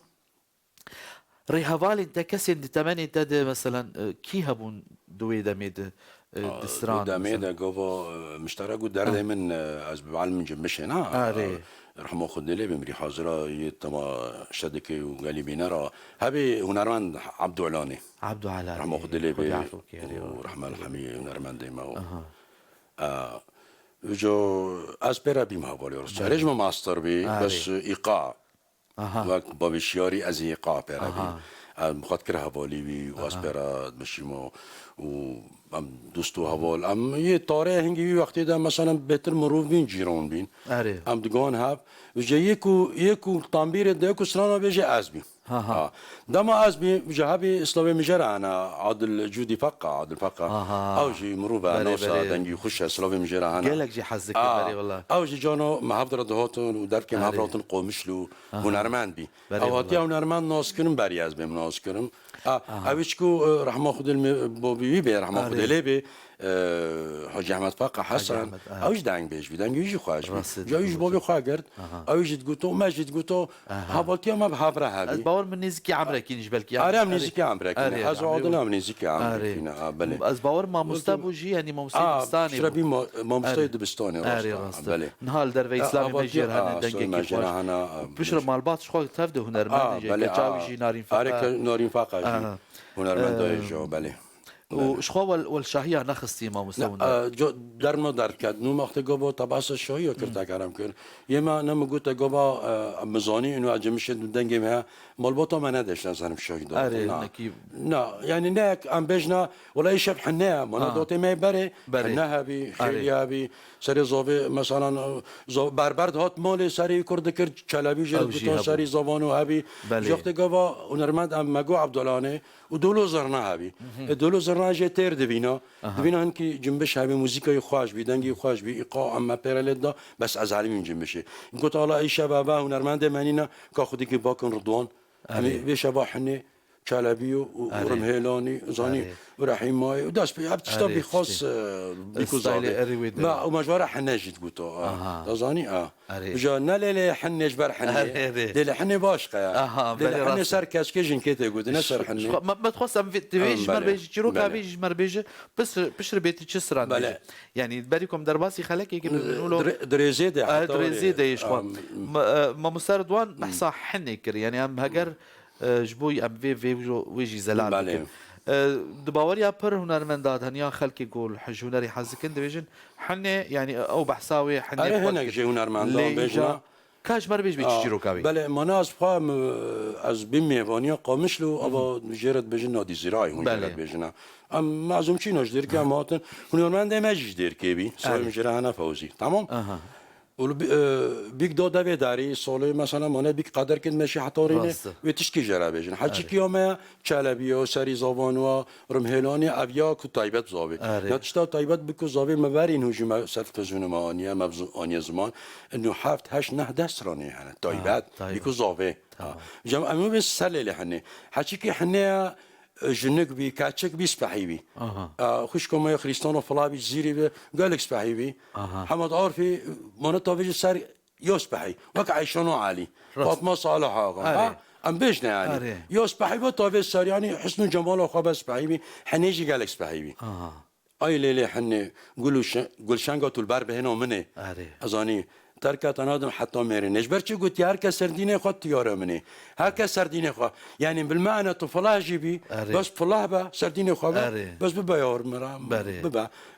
ريهافالي انت كسي انت تماني تد مثلا كي هبون دوي دميد دستران دميد جوفا مشترك ودار دايما از بعلم جمش هنا رحمه خدني لي بمري حاضره يتما شدكي وقالي بينرا هبي هنرمند عبدو علاني رحمه خدني لي ورحمه الحمي هنرمند ديما جو اسبرا بيم هاولي رجع ما ماستر بي بس ايقاع وقت بابشياري از ايقاع بيرا مخاط كره هاولي بي واسبرا مشيمو و ام دوستو هوال ام یه طاره هنگی وقتی ده مثلا بهتر مروف بین جیران بین ام دگان هب وجه یکو تنبیر ده یکو سرانا بيجي ازبي دما ازبي جهابي اسلامي مجرى انا عادل جودي عادل فقه او جي مروبه نوسا دنجي خش اسلامي مجرى انا قالك جي حزك بري والله او جي جانو محافظه دهاتون ودرك محافظه قومشلو هنرمند بي او هاتي هنرمند ناس كرم بري ازبي ناس كرم اويشكو رحمه خد بوبي بي رحمه خد ليبي حاج احمد فقه حسن اوش دنگ بيش دنگ يجي خواش جايش بابي خاگرد اوش تقولتو ماجد تقولتو هابلتي ما بحبره هذه باور من نزكي عمرك ينج بالك ارام نزكي عمرك هذا عودنا من نزكي عمرك بله از باور ما مستبو جي يعني ما مستبستاني شربي ما مستوي دبستاني بله نهال در اسلامي مجر هنا دنگ كي بشر مالبات شو تفده هنرمند جاي جاوي نارين فقه نارين فقه هنرمند جو بله وشخوا والشاهية نخستي ما مسلمون در ما در کرد نو وقت گابا تبعث شاهی کرد کارم کرد یه ما نم گوت گابا مزانی اینو عجمش دنگی ما مالبوطا ما نداشتن سرم شاهی داد نه يعني نه ام بجنا ولا يشب حنا ما دوتي ما بري حنا هبي خيري هبي سري زوفي مثلا بربرد هات مال سري كرد کرد چلبي جل سري زبانو هبي وقت گابا هنرمند ام مگو عبدالله ودولو زرنا هبي دولو زرنا جه تر دبینا هنکی جنبش هبی موزیکای خوش بی دنگی خوش بی ایقاع اما پرلدا بس از علیم جنبشه گفت الله ای شبابه هنرمند منینا که خودی که باکن رضوان همی به شبا حنه چلبی و رمهلانی زانی و رحیمای و دست به تشتابی خاص بکوزاله ما و مجبور حنه جد گفتو زانی جا نلیل حنه جبر حنه دل حنه باش قیا دل حنه سر کسکه جن کته گفت نه سر حنه ما تخصم في تبيش مر بيجي جرو كابيج مر بيجي بس بشر بيت تشسران يعني بريكم درباسي خلك يجي بنقولوا دريزيده دريزيده يشوان ما مسردوان بحصا حنه كر يعني ام هجر جبوي ام في ويجي زلال دباوريا بر هنرمندات هنيا خلكي يقول حجونري حزكن ديفيجن حنه يعني او بحساوي حنه هنا جي هنرمندات بيجنا كاش مر بيج بيتشيرو كابي بله مناس فهم از بميوانيا قامشلو ابا جرد بيجن نادي زراعي هنجرد بيجنا ام معزوم چي نوش دير كاماتن هنرمند ماجي دير كيبي سوي مجرهنا فوزي تمام ولو بيك دو دافي داري سولي مثلا مانا بيك قدر كد ماشي حطورينه ويتشكي جرا بيجن حاجي كيوما چلبيو سري زوانوا رمهلاني ابيا كو تايبت زاوي نتشتا تايبت بكو زاوي مبرين هجوم سلف تزون مانيا مبزو اني زمان انه حفت هش نه دسراني هنا تايبت بكو زاوي جمع امو بس سلل حني حاجي كي حني جنك بي كاتشك بي سبحيبي خوش كما خريستان وفلابي زيري بي قالك سبحيبي حمد عارفي منطقة في سر يسبحي وك عيشانو علي فاطمة صالح آقا ام بيجنا يعني يسبحي بطاوي سر يعني حسن جمال وخاب سبحيبي حنيجي قالك سبحيبي اي ليلي حني قول شنقة البر بهنا مني ازاني تركت انادم حتى ميري نجبر چه قلت هر کس سردینه خود تیاره منی هر کس سردینه خود یعنی بالمعنى تو فلاه جيبي بس فلاه با سردینه خود بس ببا یار مرام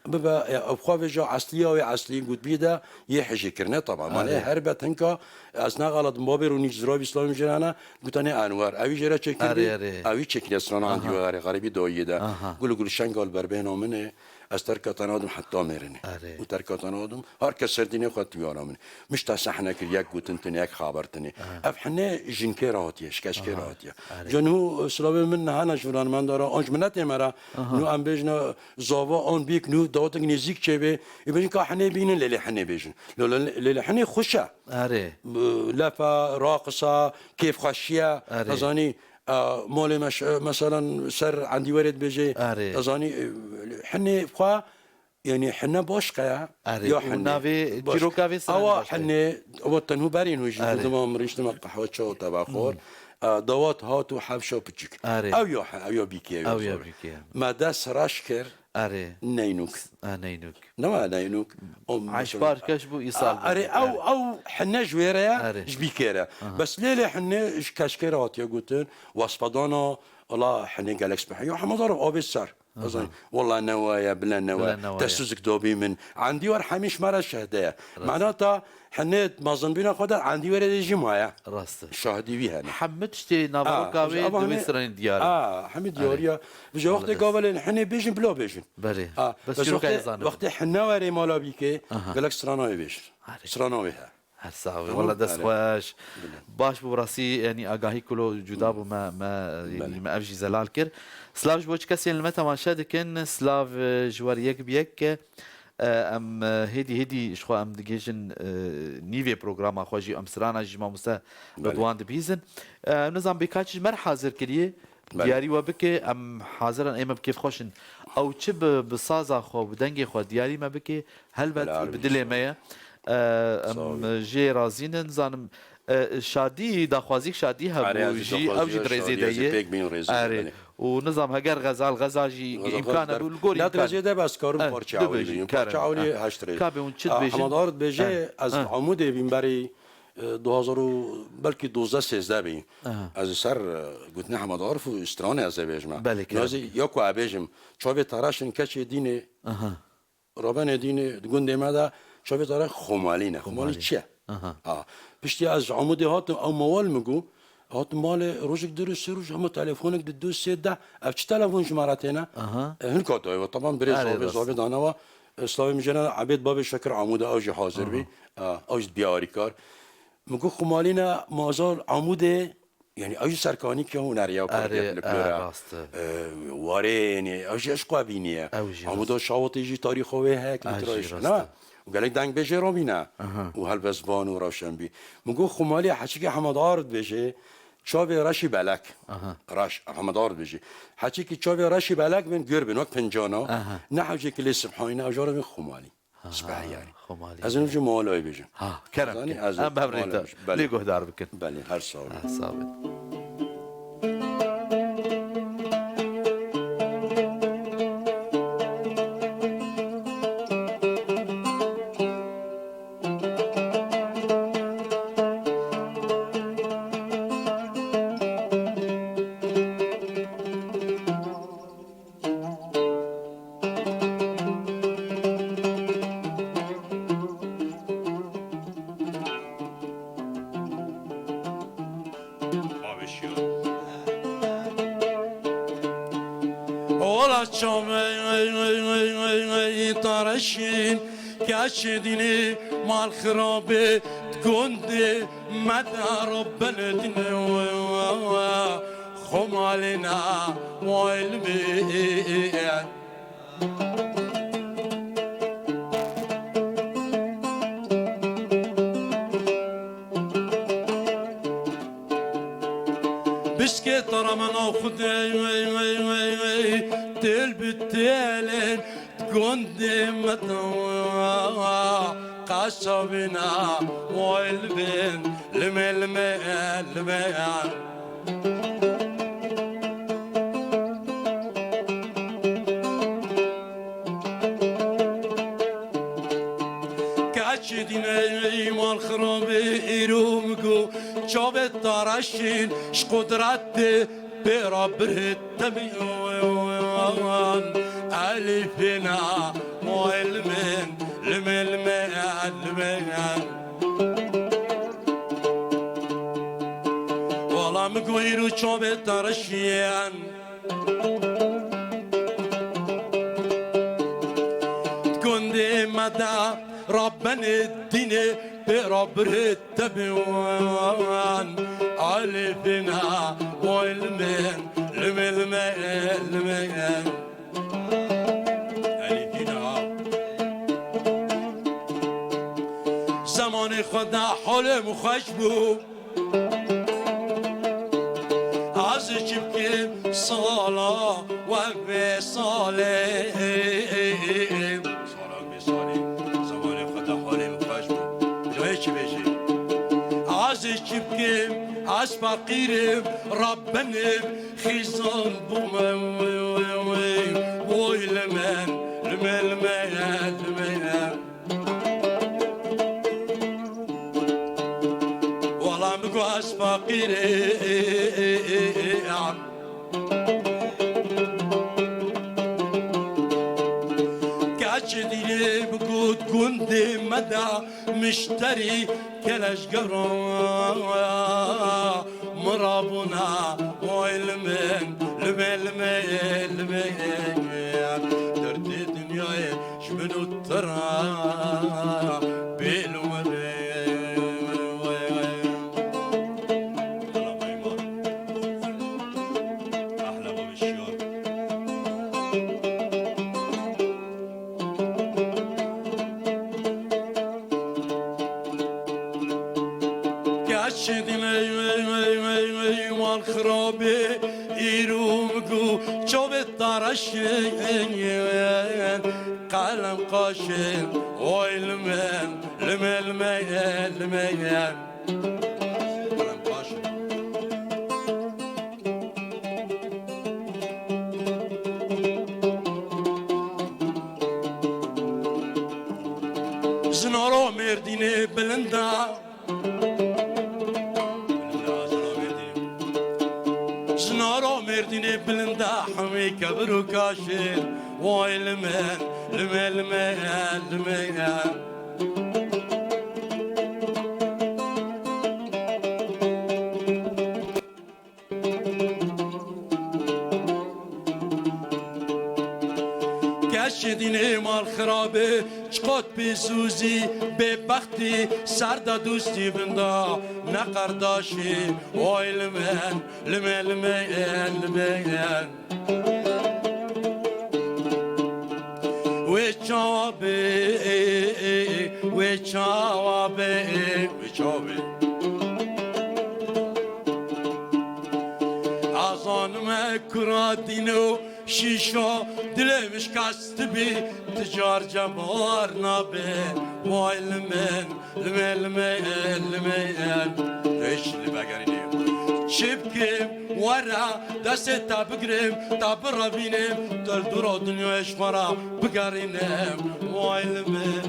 ببا ابخوا جا اصلی او اصلی قلت بيدا يحجي كرنه طبعا مالي هربت هنكا اسنا غلط مبابر و نجزرا اسلام جرانا قلت انا انوار اوي جرا چكري اوي چكني اسران عندي غريبي دويده قولوا شنگال بر بينو منه از ترکاتان آدم حتی میرنه و ترکاتان آدم هر کس سردینه خود بیارم مش تا صحنه که یک گوتنتنی یک خبرتنی افحنه جنکی راحتیه شکست راحتیه جنو سلام من نه جوان من داره آنج منت مرا نو ام بجنا زاوا آن بیک نو داد نزدیک چه به یبین که حنه بینن لیلی حنه بیشن لیلی حنه خوشه لفه راقصه کیف خشیه ازانی مال مثلا سر عندي ورد بيجي أظني حني فخا يعني حنا باش قيا يا حنا في جيروكا في أو حنا وطن هو بارين هو يجي دم مريش دم قهوة شو تباخور دوات هاتو حبشة بتشك أو يا بيكي أو يا بيكي ما داس راشكر نينوك نينوك نما نينوك عايش باركش بو إيصال أو حنا جويرة جبيكيرة بس ليه حنا كاشكيرات يا قلتن واسبادانا الله حنا جالكس بحي وحمد الله أبي السر والله نوايا بلا نوايا تسوزك دوبي من عندي ور حميش مرة شهداء معناتها حنيت ما ظن بينا خدا عندي ورد يجي معايا راسته شاهدي بيها حمدتي نافوكاوي دويسرين ديار حمد دياريا بجا وقت قابل حنا بيجن بلا بيجن بله بس وقت حنا وري مالا بيكي قالك سراناوي بيش سراناوي ها هالساوي والله دس خواش باش براسي يعني اگاهي كلو جداب ما يعني ما افجي زلال كر سلاف بوش كسي المتا ما شادكن سلاف جواريك بيك ام هدي شخو ام دجيجن نيفي بروجرام خواجي ام سرانا جما مسا رضوان دبيزن نظام بكاتش مر حاضر كريه دياري وبك ام حاضرا ايما بكيف خوشن او تشب بصازا خو بدنگي خو دياري ما بك هل بدلي مايا ام جي رازين زانم شادي داخوازيك شادي هبوجي او جي دريزي دايه ونظام هجر غزال غزاجي امكانه بالقول لا درجه ده بس كارو پارچاولی پارچاولی 8 ريز كابي ونشد بيجي حمادارد بيجي از عمود بين بري 2000 بلكي 12 13 بين از سر قلتنا حمادار في استرانه از بيجما نازي ياكو ابيجم چوبه تراشن كچ دين رابن دين گوند مادا چوبه ترا خمالينه خمالي چه پشتی از عمود هات او موال مگو هات مال روزك درس روز هم تلفونك دو سه ده اف تلفون شمارتنا هن كاتو طبعا بريز زابي دانا اسلام میجنا عبید باب شکر عمود اوج حاضر بی اوج بیاری کار مگو خمالینا مازال عموده يعني اوج سرکانی که اون نریا کار وارینی اوج اشقا بینیه عموده شاوتی جی تاریخ و هک میترایش نه وقالك دنگ بيجي روبينا وهالبزبان وروشن بي مگو خمالي حكي كي حمد عارض بيجي شابي راشي بالك راش حمد عارض بيجي حكي كي شابي راشي بالك من قربن وقت فنجانا نحوجي كل سبحانه اجاره من خمالي سبحان يعني خمالي از نجي مالوي بيجي كرم ام بهريتا لي قهدار بكن بلي هر صابت طرشين كاشديني مع الخرابة تكوندي مدى رب الدنيا خمالنا والبيع بسكي ترى من أخذ تلبتالين قدمت قصبنا والبن المال كاشدين مال خرابي يرومكو شابت طرشين شقدرت بربرت تبيوان ألفنا والمن المن والله مقويرو شابت طرشين مدى ربنا الدين برب التبوان عالفنا والمن المن زمان خدا حالم خوش بود از چیب سالا و به ساله زمان خدا حالم خوش بود جای چی بشه از چیب از فقیرم ربنم خیزان بومم وی لمن والله مقواس فقيري كاشدي بقود كندي مدى مشتري كلاش قرا مرابنا والمن المن درد الدنيا شمنو ترى بالورد خرابي يرومكو شوف الطرشين قلم قاشن والمن المن قلم قاشن زنارو مرديني بلندا زنارو مرديني بلندا حمي كبرو كاشين واي المن کشیدین مال خرابه چقدر بسوزی به بختی سردا دوستی بندا نقرداشی وای لمن و چاوابه از آنم کرادینو شیشا دلمش کست بی تجار جمار نبی وای لمن اشلی بگرینیم شبکیم ورا دست تا بگریم تا برابینیم در دورا دنیاش مرا بگرینیم وای لمن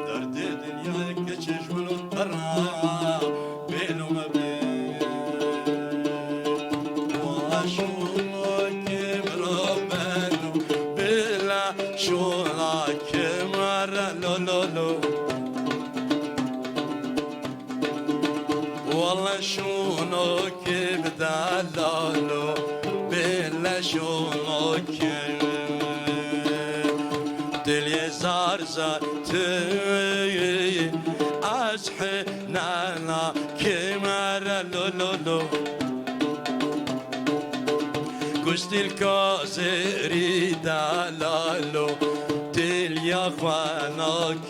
درد دنیا که چشمونو ترا بینو والله شونك بدلالو بلا شونك دلي زار أزحنا كمر لولو قست الكازري دلالو دل يا خوانك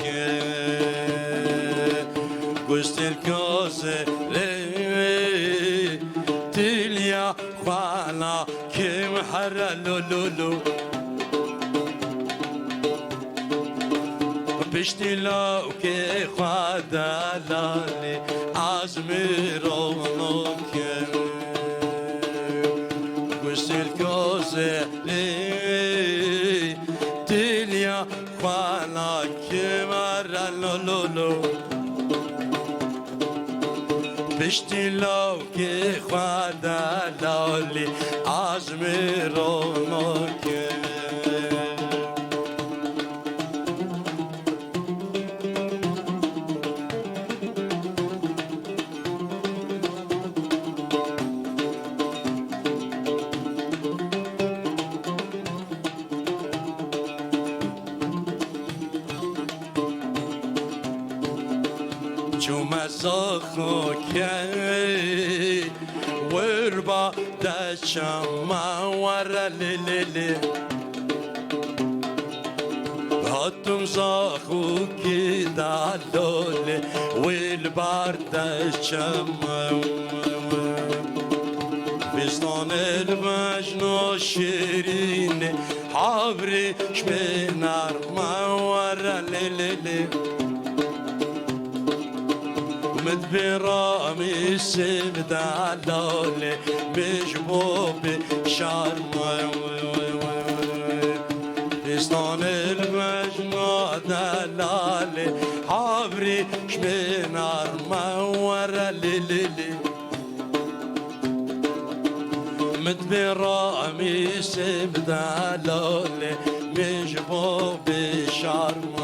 قست الكازري دل يا خوانك محر لولو بشتی لو که خدالانی از میرونو که گوشتیل کوزلی دیلیا خوانا که مرلولو بشتی لو که خدالانی از میرونو که شو مساخو كي وربا دشما ورا ليلي هاتم زاخو كي دالولي والبارد دشما بستان المجنو شيرين حبري شبينار ما ورا ليلي مدبرامي سبد علالي مجبوب شرم بستان المجنو دلالي حبري شبينار ما ورا ليلي مدبرامي سبد علالي مجبوب شرم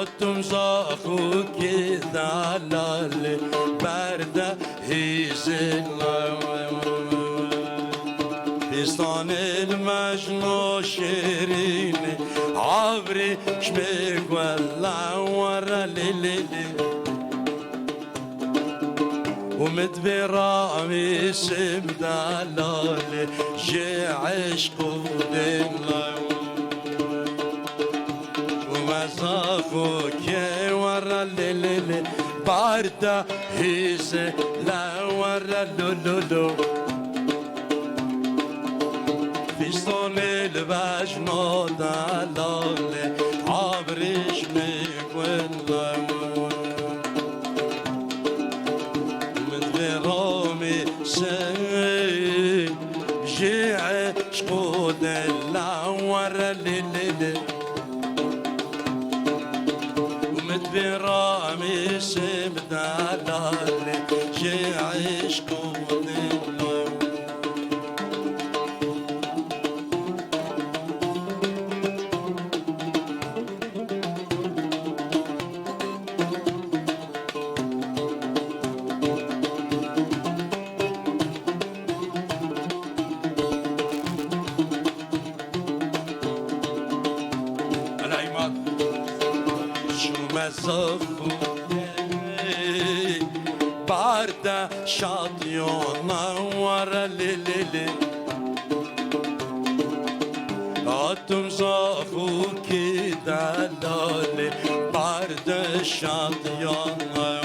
قطم زاخو كذا لالي بردة هيزل بستان المجنو شيرين عبري شبيك ولا ورا ليلي ومدبرامي سبدا لالي جي عشقو دلالي مسافو كي ورا الليل باردة هيسة لا ورا اللولو فيستون البجنو دلالي عبريش ميكولا مدبرامي سي جي عشقو دلا ورا الليل برامي سبدا لالي جي عشقو دلو مزخو بارده شاديونا ورا ليلي هاتم زخو كده لالي بارده شاديونا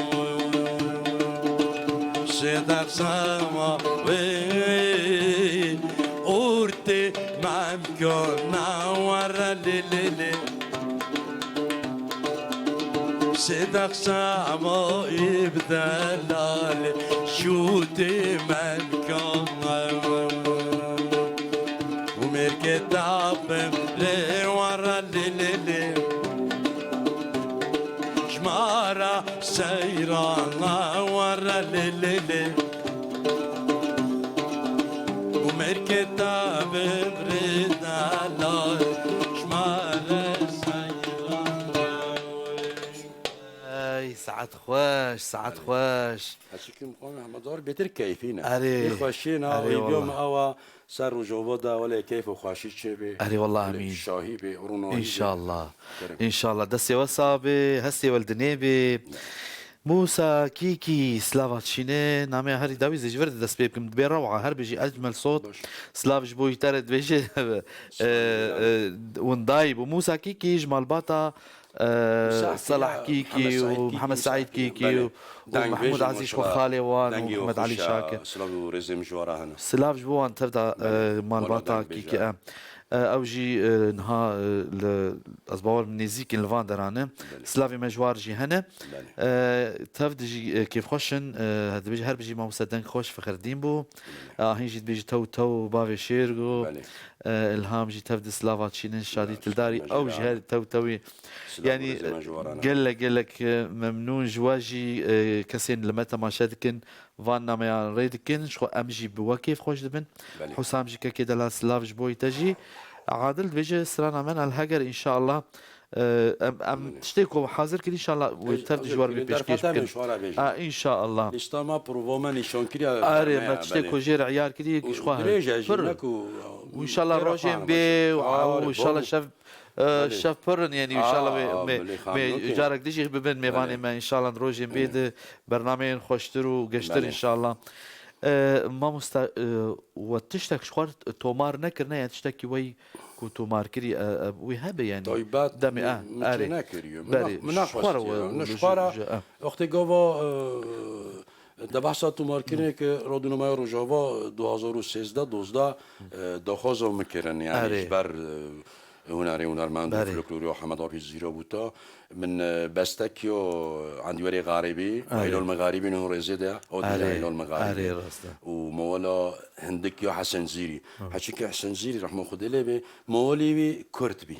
صدق سما وي اورتي ممكن ورا ليلي صدق سما يبدلالي شوتي ملكم ومركت عبم لي ورا الليلي شمارة سيرانا ورا الليلي ومركت عبم ردالالي شمارة ساعات خوش ساعات خوش هشكي مقام احمدار بيتر كيفينا اري خوشينا ويوم اوا سر وجوبدا ولا كيف وخاشي تشبي اري والله امين شاهي برونو ان شاء الله ان شاء الله دسي وصابي هسي ولدنيبي موسى كيكي سلافاتشيني نامي هاري داوي زي جبرد دس بيكم بين روعة هر بيجي أجمل صوت سلاف جبو يترد بيجي وندايب وموسى كيكي جمال باتا صلاح كيكي ومحمد سعيد كيكي ومحمود عزيز وخالي وان ومحمد علي شاكر سلاف رزم جوارا هنا سلاف جبوان تبدا مال باتا كيكي او جي نها از باور نزيك الفان درانه سلافي مجوار جي هنا تفد جي كيف خوشن هاد بيجي هر بيجي ما مصدق خوش فخر الدين بو هين جيت بيجي تو بافي شيرغو الهام جي تفد سلافا تشينن شادي تلداري او جي هاد توي يعني قال لك ممنون جواجي كسين لما تماشاتكن فانا ما ريدكن شو امجي بوا كيف خوش دبن حسام جي كده لا سلاف جبوي تجي عادل بيجي سرانا من الهجر ان شاء الله ام تشتكوا حاضر كده ان شاء الله وتفد جوار بيشكيش ان شاء الله استما بروفوما نشون كده اري ما تشتكوا جير عيار كده شخوها وان شاء الله روجين بي وان شاء الله شاف برن يعني ان شاء الله جارك ديجي ببن ميفاني ما ان شاء الله نروجين بيد برنامج خوشتر وقشتر ان شاء الله ما وتشتك شخور تومار نكرنا يعني تشتكي وي تومار كري ويهابي يعني طيبات دمي اري من شخورا وقتی گوا دبحث تومار كري که رادونمای روجاوا 2013 12 دخوازو میکردن يعني بر هنرمند فلکلوری و حمد آفیز زیرا بودا من بستکیو عندي غاربي هيلو المغاربي نو ريزيدا او هيلو المغاربي ومولا هندكيو حسن زيري حكي حسن زيري رحمه خدي لي مولي كرت بي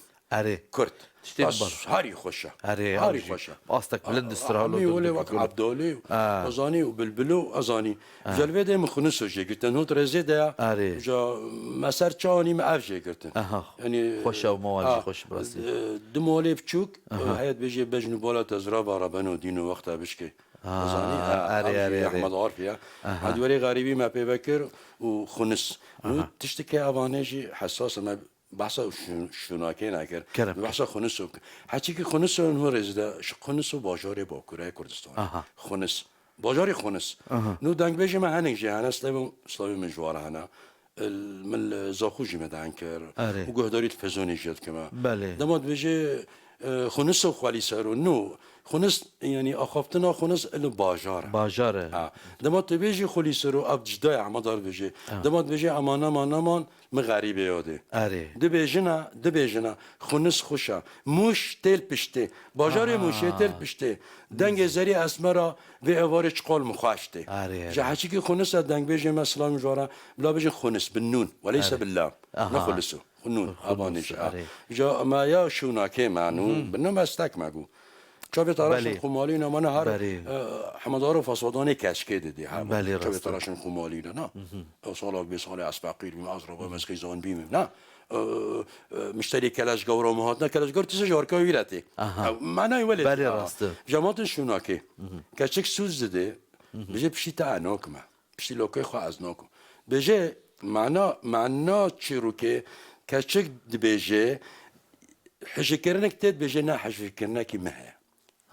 كرت بس هاري خوشه هاري خوشه قصدك بلند استرالو مي وقت عبدولي ازاني وبلبلو ازاني جلبه ده مخنسو جي قلت نوت ريزيدا جا مسار چاني ما افجي قلت يعني خوشه ومواجه خوش براسي دمولي بچوك حيات بيجي بجنو بالا تزرابا ربنو دينو وقتها بشكي ازاني احمد عارفيا عدوري غريبي ما بيبكر وخنس تشتكي افانيجي حساس ما بحثا شناکه نکرد بحثا خونسو حتی که خونسو نو رزده خونسو باجار باکوره کردستان خونس باجار خونس نو دنگ بیش ما هنگ جهان اسلامی مجوار هنا من زاخوجی مدن کرد و گهداری فزونی جد که ما دماد بیش خونسو خالی سرو نو خونس يعني اخافتنا خونس ال باجاره دمات بيجي خولي سرو اب جدای عمدار بيجي دمات بيجي امان مغاربه ياده دي بيجنا خونس خوشا موش تل پشته باجار موش تل پشته دنگ زری اسمرا و اوار چقال مخاشته جا حچی که خونس دنگ بيجي مثلا مجوارا بلا بيجي خونس بالنون وليس باللام نخلصو خنون ابانش جا ما یا شوناکه معنون بنم استک مگو چابه تراشن خمالی نه من هر حمدار فسادان کشکه دیدی چابه تراشن خمالی نه سال به سال اسبقیر بیم از ربا مسخیزان بیم نه مشتری کلاش گورا مهات نه کلاش گور تیز جارکا ویرتی معنی ولی جماعت شوناکه کچک سوز دیده بجه پشی تا ناکمه پشی لوکه خو از ناکم بجه معنا چی رو که کچک بجه حجه کرنک تید بجه نه حجه کرنکی مه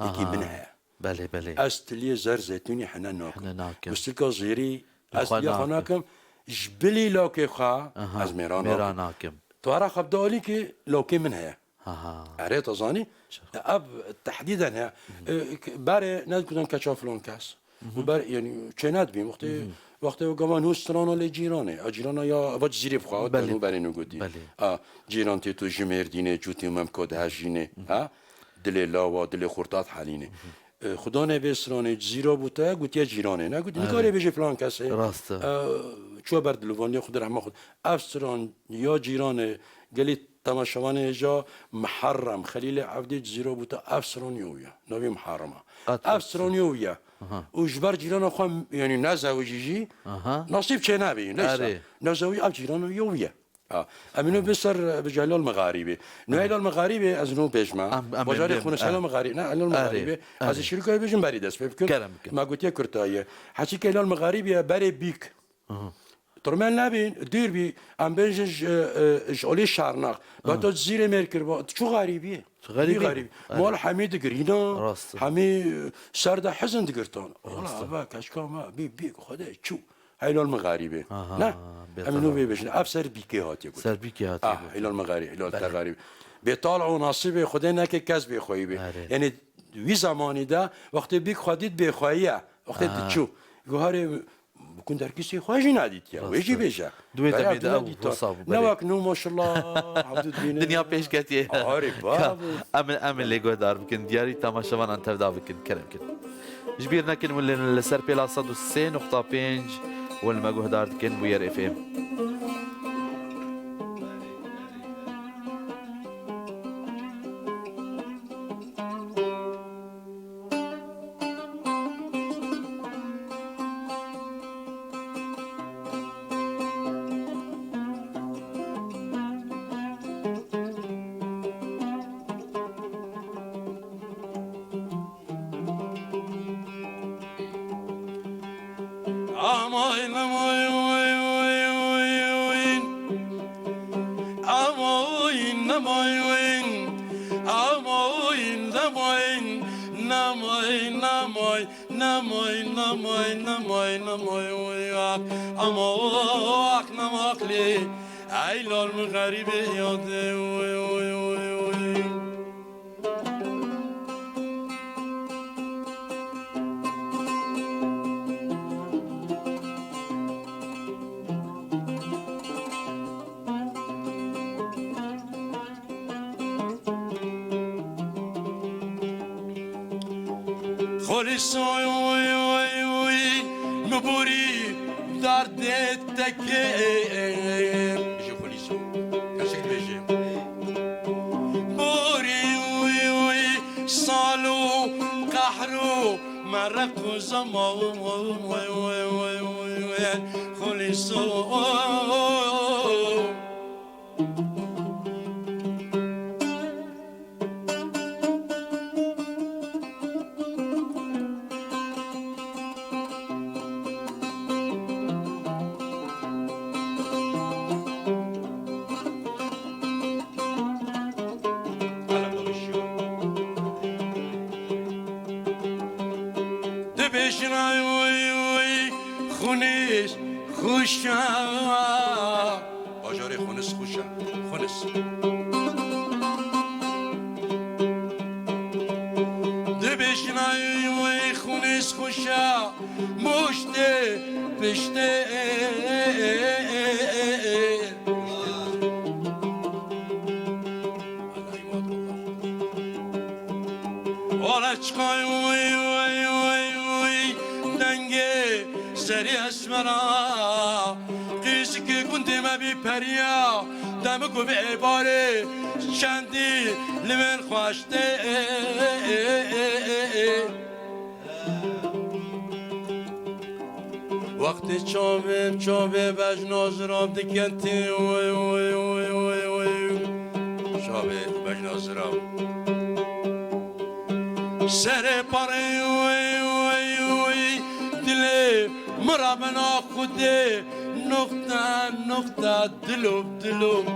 يكي منها بله استلي زر زيتوني حنا ناكم مستلقى زيري استلي خناكم جبلي لوكي خا از ميراناكم توارا خبدالي كي لوكي منها عريت اظاني اب تحديدا باري ناس كنا كشافلون كاس وبار يعني كانت بي وقتی وقمان هسترانو لجيرانه جيرانا يا وجه زيري بخواد بنو برينو قدي جيران تي تو جميردينه جوتي ممكود هاجينه دل لاوا دل خورتات حالینه خدا نویسرانه زیرا بوده گویی جیرانه نه گویی نکاری بشه فلان کسی راسته چو برد لوانی خود رحمه خود افسران یا جیرانه گلی تماشاوانه جا محرم خلیل عبدی زیرا بوده افسران یویا نوی محرمه افسران یویا و جبر جیران خواهم یعنی نزوجیجی نصیب چه نبی نه نزوجی اف جیران یویا امینو بسر بجلال المغاربه نویل المغاربه از نو بجمع بجاری خونش هلال المغاربه نه هلال المغاربه از شرکای بجم برید است بکن ما گویی کرتایه حتی که هلال المغاربه بری بیک ترمن نبین دیر بی ام بنج جولی شارناق بعد زیر مرکر با چو غریبیه غریبی مال حمید گرینا حمی سرد حزن دگرتان والله با کشکا ما بی خدا چو هلال المغاربه نه امنو بيبجن افسر بيكي هاتي سر بيكي هاتي الى المغارب الى التغارب بيطالعوا نصيب خدينا كسب خويبي يعني وي زماني ده وقت بيك خديت بخويه وقت تشو جوهر بكون دركسي خواجي ناديت يا ويجي بيجا دويت أميد أو وصابو نواك نو ما شاء الله عبد الدين دنيا پیش کتی آره بابا امن لیگو دار بکن دیاری تماشاوان انتر دا بکن کرم کن جبیر نکن ولی لسر پیلا 103.5 والمجهود دار کن بویر اف ام مبوري دردتك بيجي خليسو كاسك بيجي بوري وي وي صالو قحرو مرقو زمو وي وي وي وي خليسو باجاره خونس خوشه خونس ده بشنای وی خونس خوشه مشته پشته والا چکای وی وی وی وی دنگه سری اسمرا که گنده ما بی پریا دمکو به عباره چندی لمن خواشته وقتی چابه بجناز راب دکنتی وی وی وی وی وی چابه بجناز راب سر پاره وی وی وی دل مرابنا خوده نقطة دلوب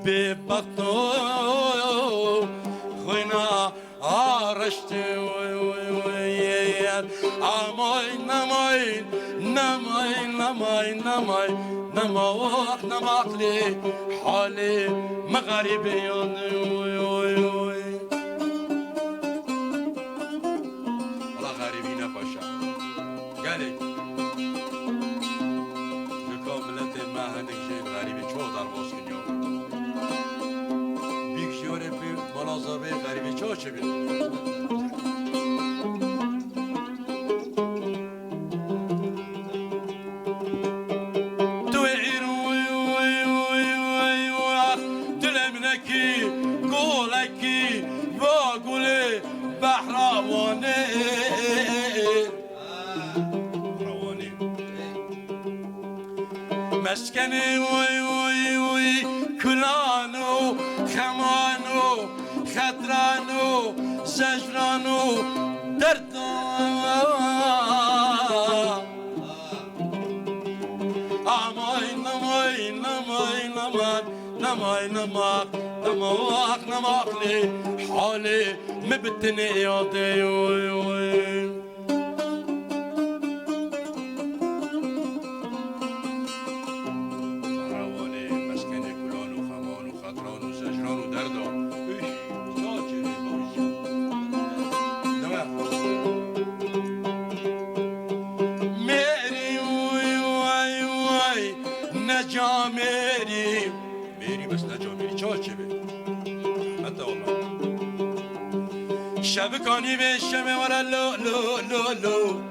ببطنو خوينا عرشتي نماك لي حالي مغاربي والله غريبين باشا قالي غریبی چه بید تو ایروی وی وی وی دلمنکی گولکی با گل بحروانه مسکنی وی وی وی کلانو خمانو خطرانو زجرانو دردان آمای نمای نمای نمان نمای نماق نماق نماق لی حالی مبتنی یاده وی وی نجا میری میری بس نجا میری چه به حتی والله شب کانی به شب ورا لو لو لو لو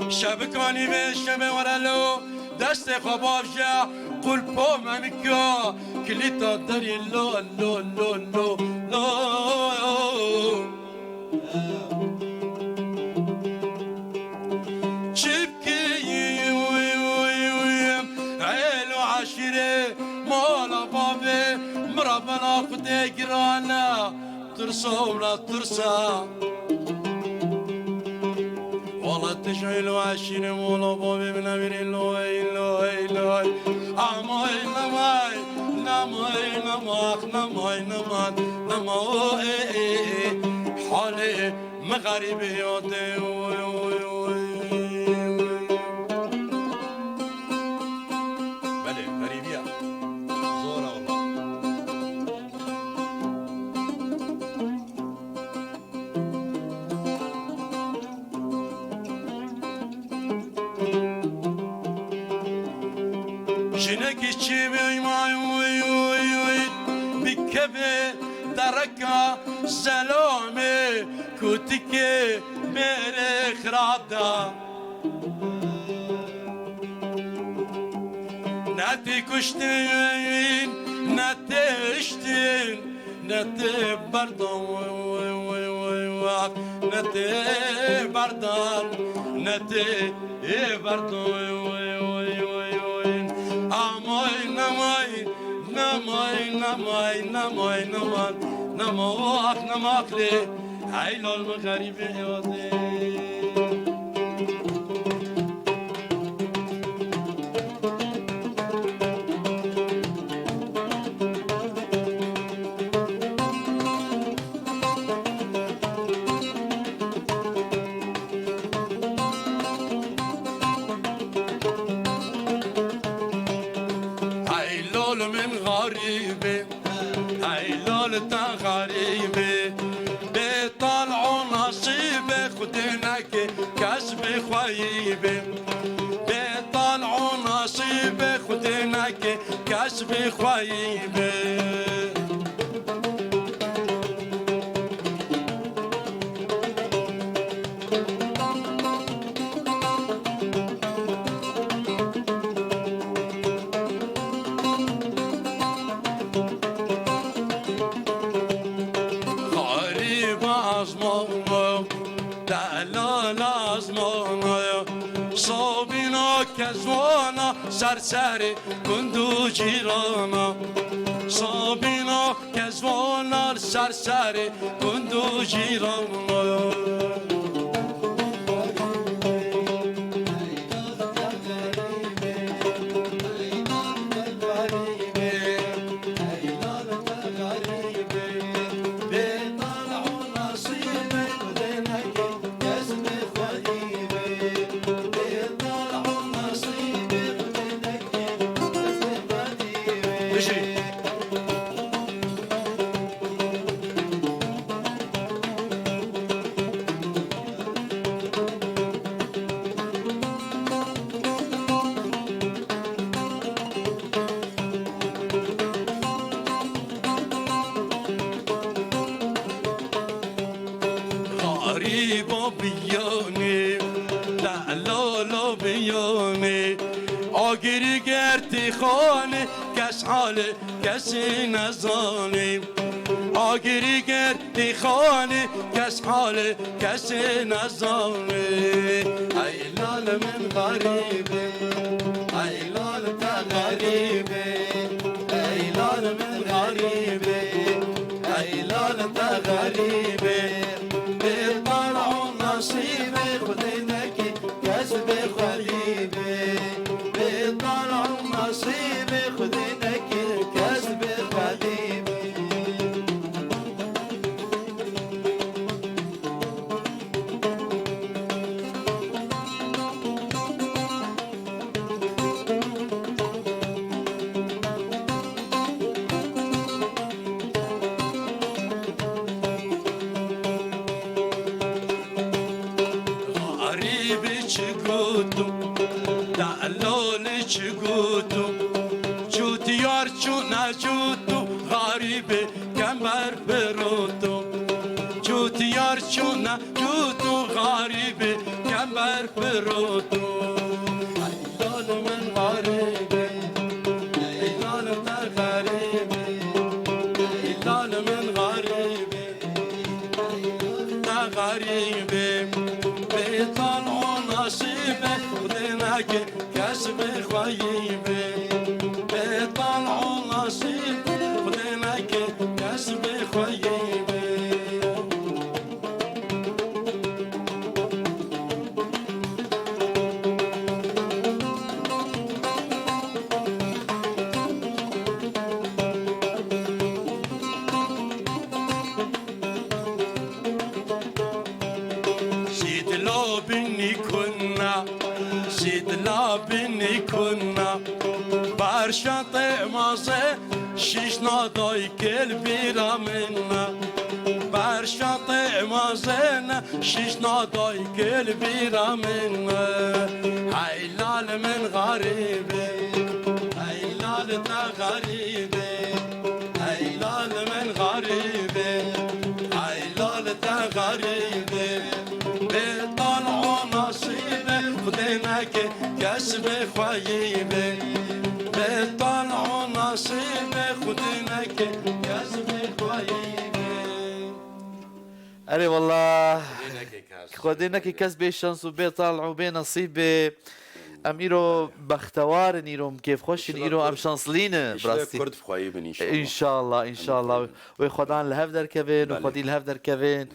شب کانی به شب ورا لو دست خواب جا قل پا منکا کلیتا داری لو لو لو لو لو شبكي عيل وعشرة مالا بابي مربنا قدي قرانا ترسى ولا ترسى والله تشعل وعشرة مالا بابي من أمير اللوي اللوي اللوي أماي نماي نماي نماخ نماي نمان نماي حالي مغربي يوتي جنكي تشيبي ماي وي وي وي بكبي دركا سلامي كوتكي ميري خرادا ناتي كشتين ناتي اشتين ناتي بردان وي وي وي وي ناتي بردان ناتي بردان وي وي وي Amoy namoy namoy namoy namoy namoy namoy namakle haylol mgharibe yode من غريبة هيلول تا غريبة بيطلعوا نصيبة خدناك كسب خيبة بيطلعوا نصيبة خدناك كسب خيبة كزوانا سرسري كندو جيرانا صابينا كزوانا سرسري كندو جيرانا غريبة بياني لا لا لا بياني آگری گرتی خانه کس حال کسی نزانه آگری گرتی خانه کس حال کسی نزانه ای لال من غریبه ای لال تا غریبه ای لال من غریبه ای لال تا غریبه بطلعوا نصيبه خدينك كسب خليبه بطلعوا نصيبه خدينك كسب خليبه چی گوتو جوت یار چون نجوتو غریبه کمر بروتو جوت یار چون نجوتو غریبه کمر بروتو ایلال من غریبه ایلال من غریبه ایلال من غریبه غریبه بیتان و نصیبه خودنا که کسب خواهیبه بیتان و نصیبه خودنا که کسب خواهیبه بني كنا برشاطئ مازه شيشنا داي كل بيرا منا برشاطئ مازه شيشنا داي كل بيرا منا هيلال من غريبه هيلال تا غريبه هيلال من غريبه هيلال تا غريبه بطلعوا نصيبه خدينا كسب خواهیبه بطلعوا نصيبه خدينا كسب خواهیبه اري والله خدينا كسب الشمس وبيطلعوا بنصيبه اميرو بختوار نيروم كيف خوش نيرو ام شانسلين براستي كرد خواهیبه ان شاء الله ان شاء الله وخدان الهفدر كفين وخدي الهفدر كفين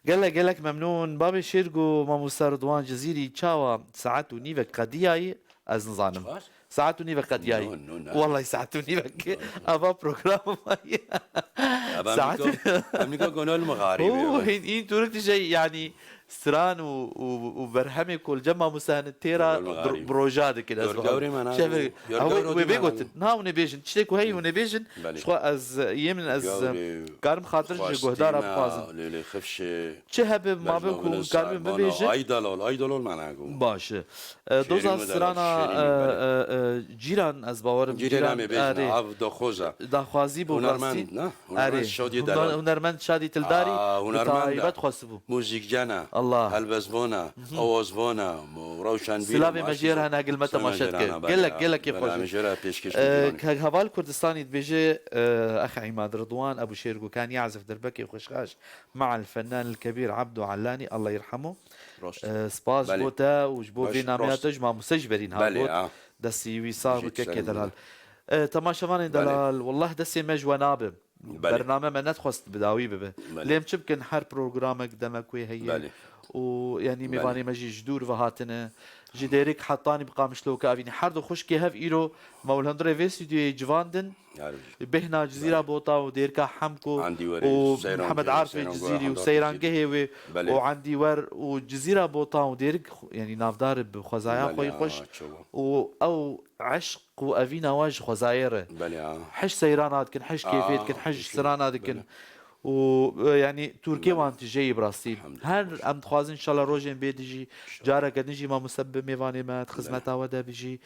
قال لك ممنون بابي شيرجو ماموسا رضوان جزيري تشاوا ساعات ونيفك قدياي از نظانم ساعات ونيفك قدياي والله ساعات ونيفك ابا بروجرام ساعات امريكا قناه المغاربه این تورك جاي يعني سران وبرهمي كل جمع مساهن التيرا بروجاد كده دوري مانا شايف وبيجوت ناو نبيجن تشتكوا هي ونبيجن شو از يمن از كارم خاطر جهدار ابخازن ليلي خفش چه ما بكون كارم ببيجن ايدلول معناهو باش دوزا سرانا جيران از باورم جيران بيجن اف دخوزا دخوازي بو هنرمند نه هنرمند شادي تلداري هنرمند خاصبو موزيك جانا الله هلبزبونا اوزبونا روشن بي سلامي مجير هنا قل متى ما شتك قل لك كيف خوش هوال كردستاني بيجي اخ عماد رضوان ابو شيرجو كان يعزف دربكي وخشخاش مع الفنان الكبير عبدو علاني الله يرحمه سباس بوتا وجبو في ناميات جمع مسجبرين هالبوت دسي ويصار كده تماشاوان دلال والله دسي مجوى نابم برنامج ما ندخست بداوي به ليم يمكن حر بروجرامك دمكوي هي ويعني ميفاني مجي جدور وهاتنا جديرك حطاني بقى مشلو كافيني حرد خوش كي هاف ايرو مولهندري فيستيو جواندن بهنا جزيره بوطا وديركا حمكو ومحمد عارف الجزيري وسيران قهوي وعندي ور وجزيره بوطا وديرك يعني نافدار بخزايا خوي خوش او عشق وافينا واج خزايره حش سيرانات كن حش كيفيت كن حش سرانات كن ويعني تركيا وانت جاي براسيل هر ام تخواز ان شاء الله روجين بيدجي جارة قد نجي ما مسبب ميواني ما خدمتها ودا بيجي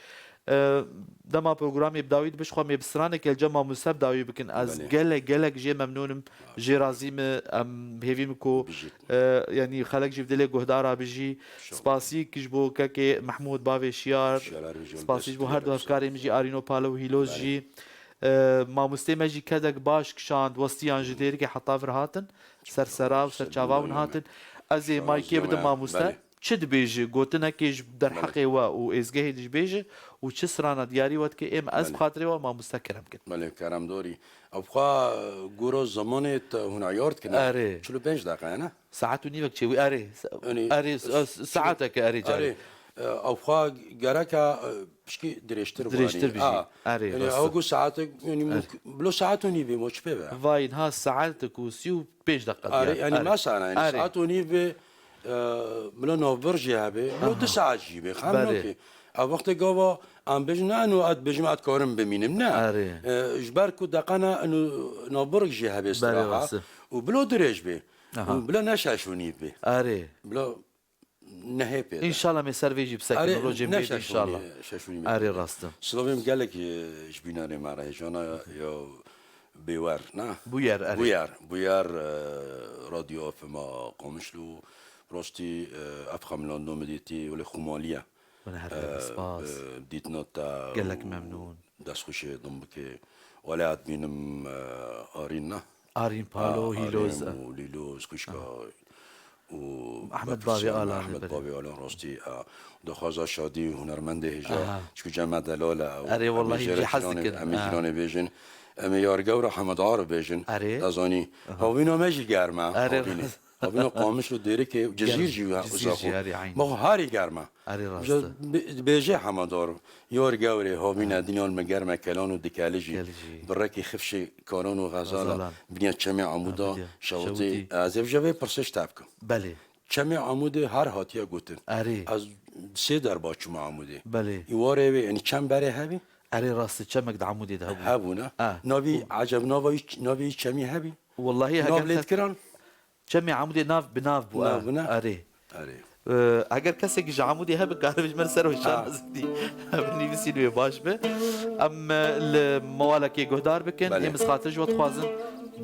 دما بروجرامي بداويد باش خو مبسرانك الجما مسب داوي بكن از قلق جي ممنونم جي رازيم ام هيفيمكو يعني خلق جي بدلي جهدارا بيجي سباسي كجبو كاكي محمود باوي شيار سباسي جبو هر دو افكاري مجي ارينو بالو هيلوز جي ما مستمجي كدك باش كشاند وستيان جديركي حطا فرهاتن سرسرا وسرچاواون هاتن ازي مايكي بدم ما مستا چد بيجي قوتنا كيج در حقي و ازگه دج بيجي و چه سرانا دياري وقت كي ام از بخاطري و ما مستكرم كت مالك كرم دوري ابخا غورو زمانت هنا يورد كنا شلو 5 دقيقه انا ساعات ونيبك تشوي اري ساعتك اري جاري ابخا جراكا بشكي دريشتر بيجي اري يعني اوغو ساعتك يعني بلو ساعات ونيبي موش بيبا فاين ها ساعتك وسيو 5 دقائق يعني مثلا يعني ساعات ونيبي ملو نوفرجي هبه ملو 9 جيبه خامنوكي وقت قوا ام بجنا انه اد بجماعه كورم بمينم نا اجباركو دقنا انه نوفرجي هبه استراحه وبلو دريج به بلا نشاشوني به اري بلا نه پیدا ان شاء الله مسر ویجی بسکن روز میاد ان شاء الله آره راستم سلام گله که اش بیناره مرا جانا یا بیوار نه بویار رادیو فما قامشلو راستی افخم لاندو مدیتی ولی خمالیه دیت نوتا گلک ممنون دست خوش دم که ولی ادمینم آرین نه آرین پالو هیلوز لیلوز کشکا و احمد بابی آلان احمد بابی آلان راستی دخوازا شادی هنرمند هجا چکو جمع دلاله اره والله هیجی حزد کن امی جیرانه بیجن امی یارگو را حمد عارف بیجن دازانی هاوینو مجی گرمه هاوینو قامش رو دیره که جزیر جیوه ما هاری گرمه بیجه حمد عارف یارگو را هاوینه دنیال مگرمه کلان و دکالجی برکی خفش کاران و غزاله بنیاد چمه عمودا شوطی از افجابه پرسش تاب کن بله چمه عموده هر هاتیا گوتن از سه در با چمه عموده بله یواره یعنی چم بره هبی اره راست چمک د عمودی ده هبونه نبی عجب نبی چمی هبی والله ناب لید کران چمی عمودی ناف بناف بو اره اگر کسی که عمودی هب قالب من سر وشان زدی بني بسيلو باش به ام الموالك جهدار بكن ام خاطر جو تخوازن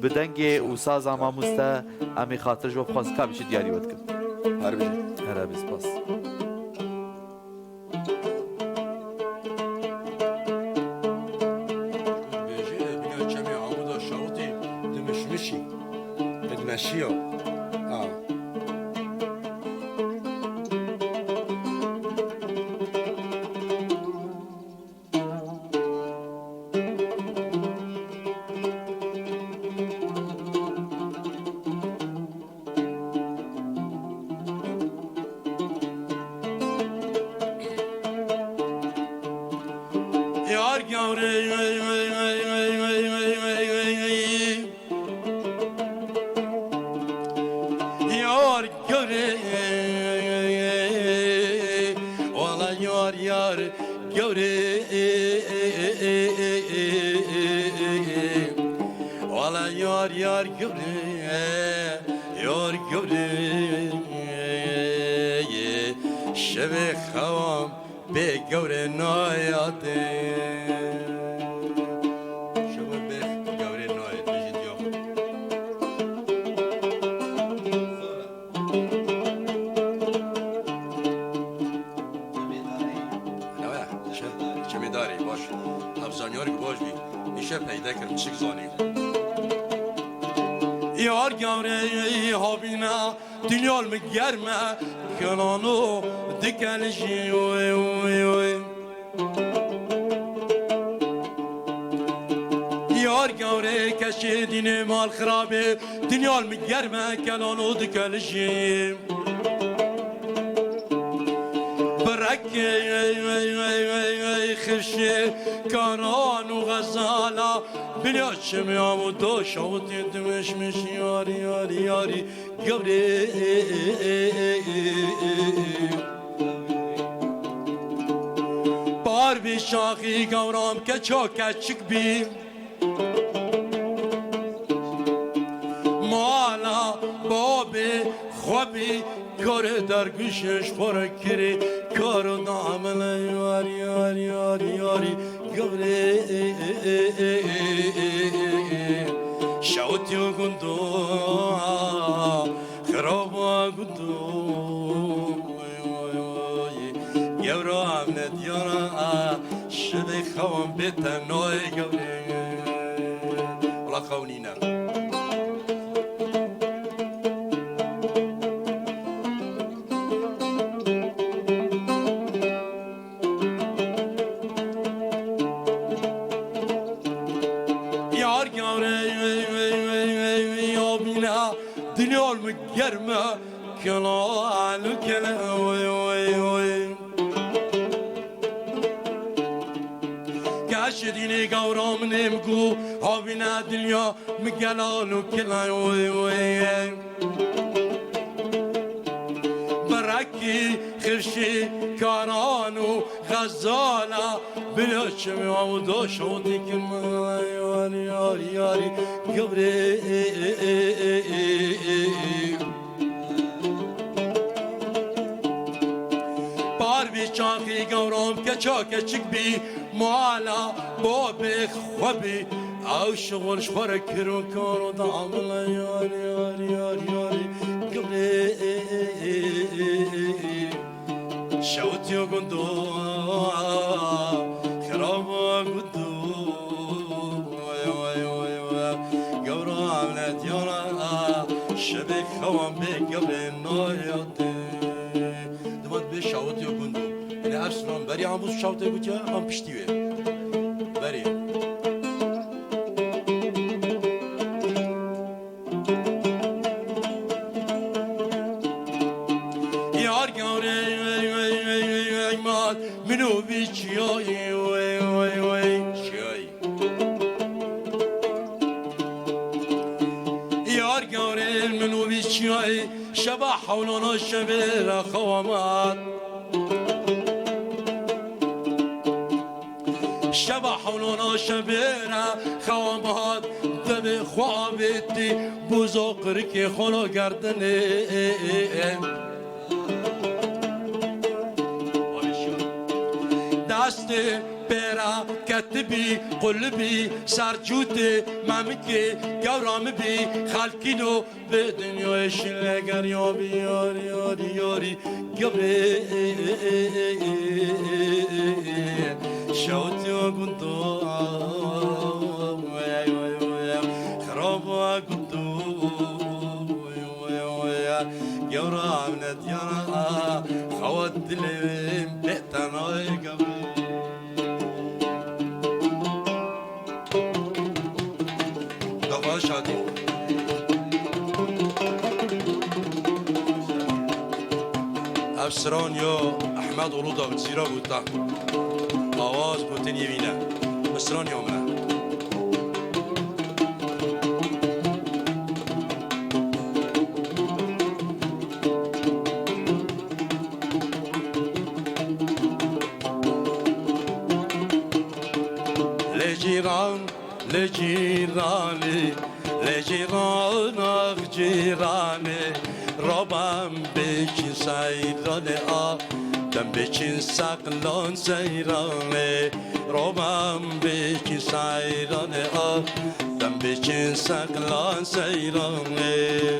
بدنگ وساز امامستا ام خاطر جو خواز كابش دياري ودكن هربي سپاس یار گوری هابینا دنیال مگرمه کنانو دکلشی یار گوری کشی دین مال خرابه دنیال مگرمه کنانو دکلشی برکی خشی کاران و غزالا بلیاد شمیام و دو شوطی دمشمش یاری یاری یاری گوری بار بی شاخی گورام که چاکچک بیم مالا بابی خوابی کار در گوشش خورا کری کارو نامل یاری یاری یاری یاری گوری شوتی و گندو خرابا گندو گورا امنت یارا شبه خوام بیتنوی گوری ولا خونینا دنيال مقرمة كلال كلا وي وي وي كاشديني قورا من يمكو هابنا دنيا مقلال كلا وي وي بركي خرشي كارانو غزالة بلا شمي عودو شوتك ياري ياري ياري قبري چاقی گورم که چاک چک بی مالا بابک خوبی او شغل شخور کرو کارو داملا یاری یاری یاری یاری گبری شوتیو گندو خرابا گندو گورا عملت یارا شبک خوام به گبری نایاده دمت به شوتیو گندو یعنی افسران بری هم بوز شوتیو گوتیا هم پشتیوه بری منو بیچیایی وی وی وی چیایی یار گاره منو بیچیایی شبا حولانا شبه را خوامات شبا حولانا شبه را خوامات دم خوابتی بزاقر که خلا گردنه دست برا کتبی قلبی سرجوت ممکی گورام بی خلقینو به دنیای شلگر یابی یاری یاری یاری گبری شوتی و گندو خراب و گندو گورام ندیانا خواد دلیم بهتنای گبری شادی افسران یا احمد اولودا بتزیرا بودتا آواز بودن یمینه افسران یا منه لجیران لجیرانی لجیران آخ جیرانی رابم بچین سیرانه آ دم بچین سقلان سیرانه رابم بچین سیرانه آ دم بچین سقلان سیرانه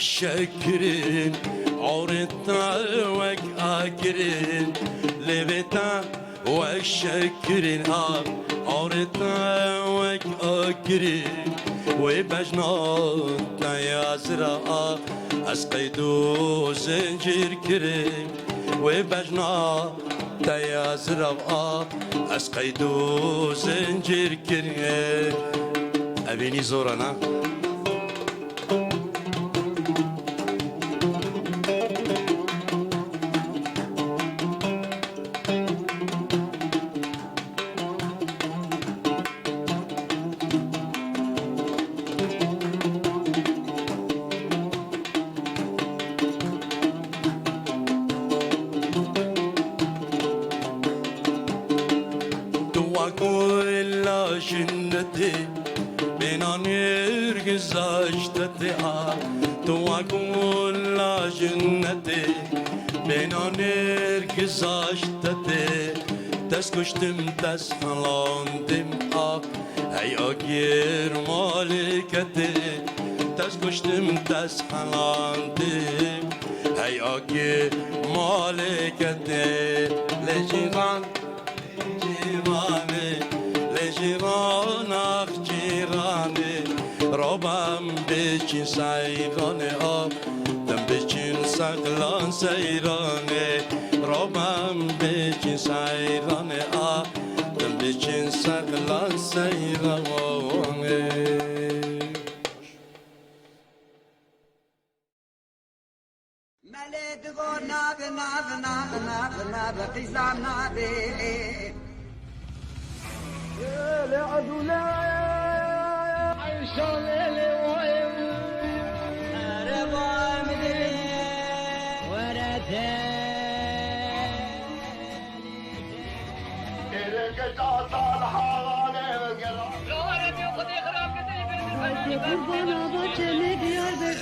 شکرین عورتنا وک آگرین لبتا و شکرین عورتنا وک آگرین و بجنات نیازرا از قید و زنجیر کرین و بجنات نیازرا از قید و زنجیر کرین ابینی زورنا کشتم دست خلاندم ای آگیر مالکته دست کشتم دست خلاندم ای آگیر مالکته لجیران لجیرانه لجیران آخ جیرانه رابم بچین سیرانه دم بچین سقلان سیرانه رابم بچین سیرانه دم بچین سقلان سیرانه ملدگو ناب ناب ناب ناب ناب قیزام نابه لعدو لا عيشان لي وين قربان آبا چه دiyar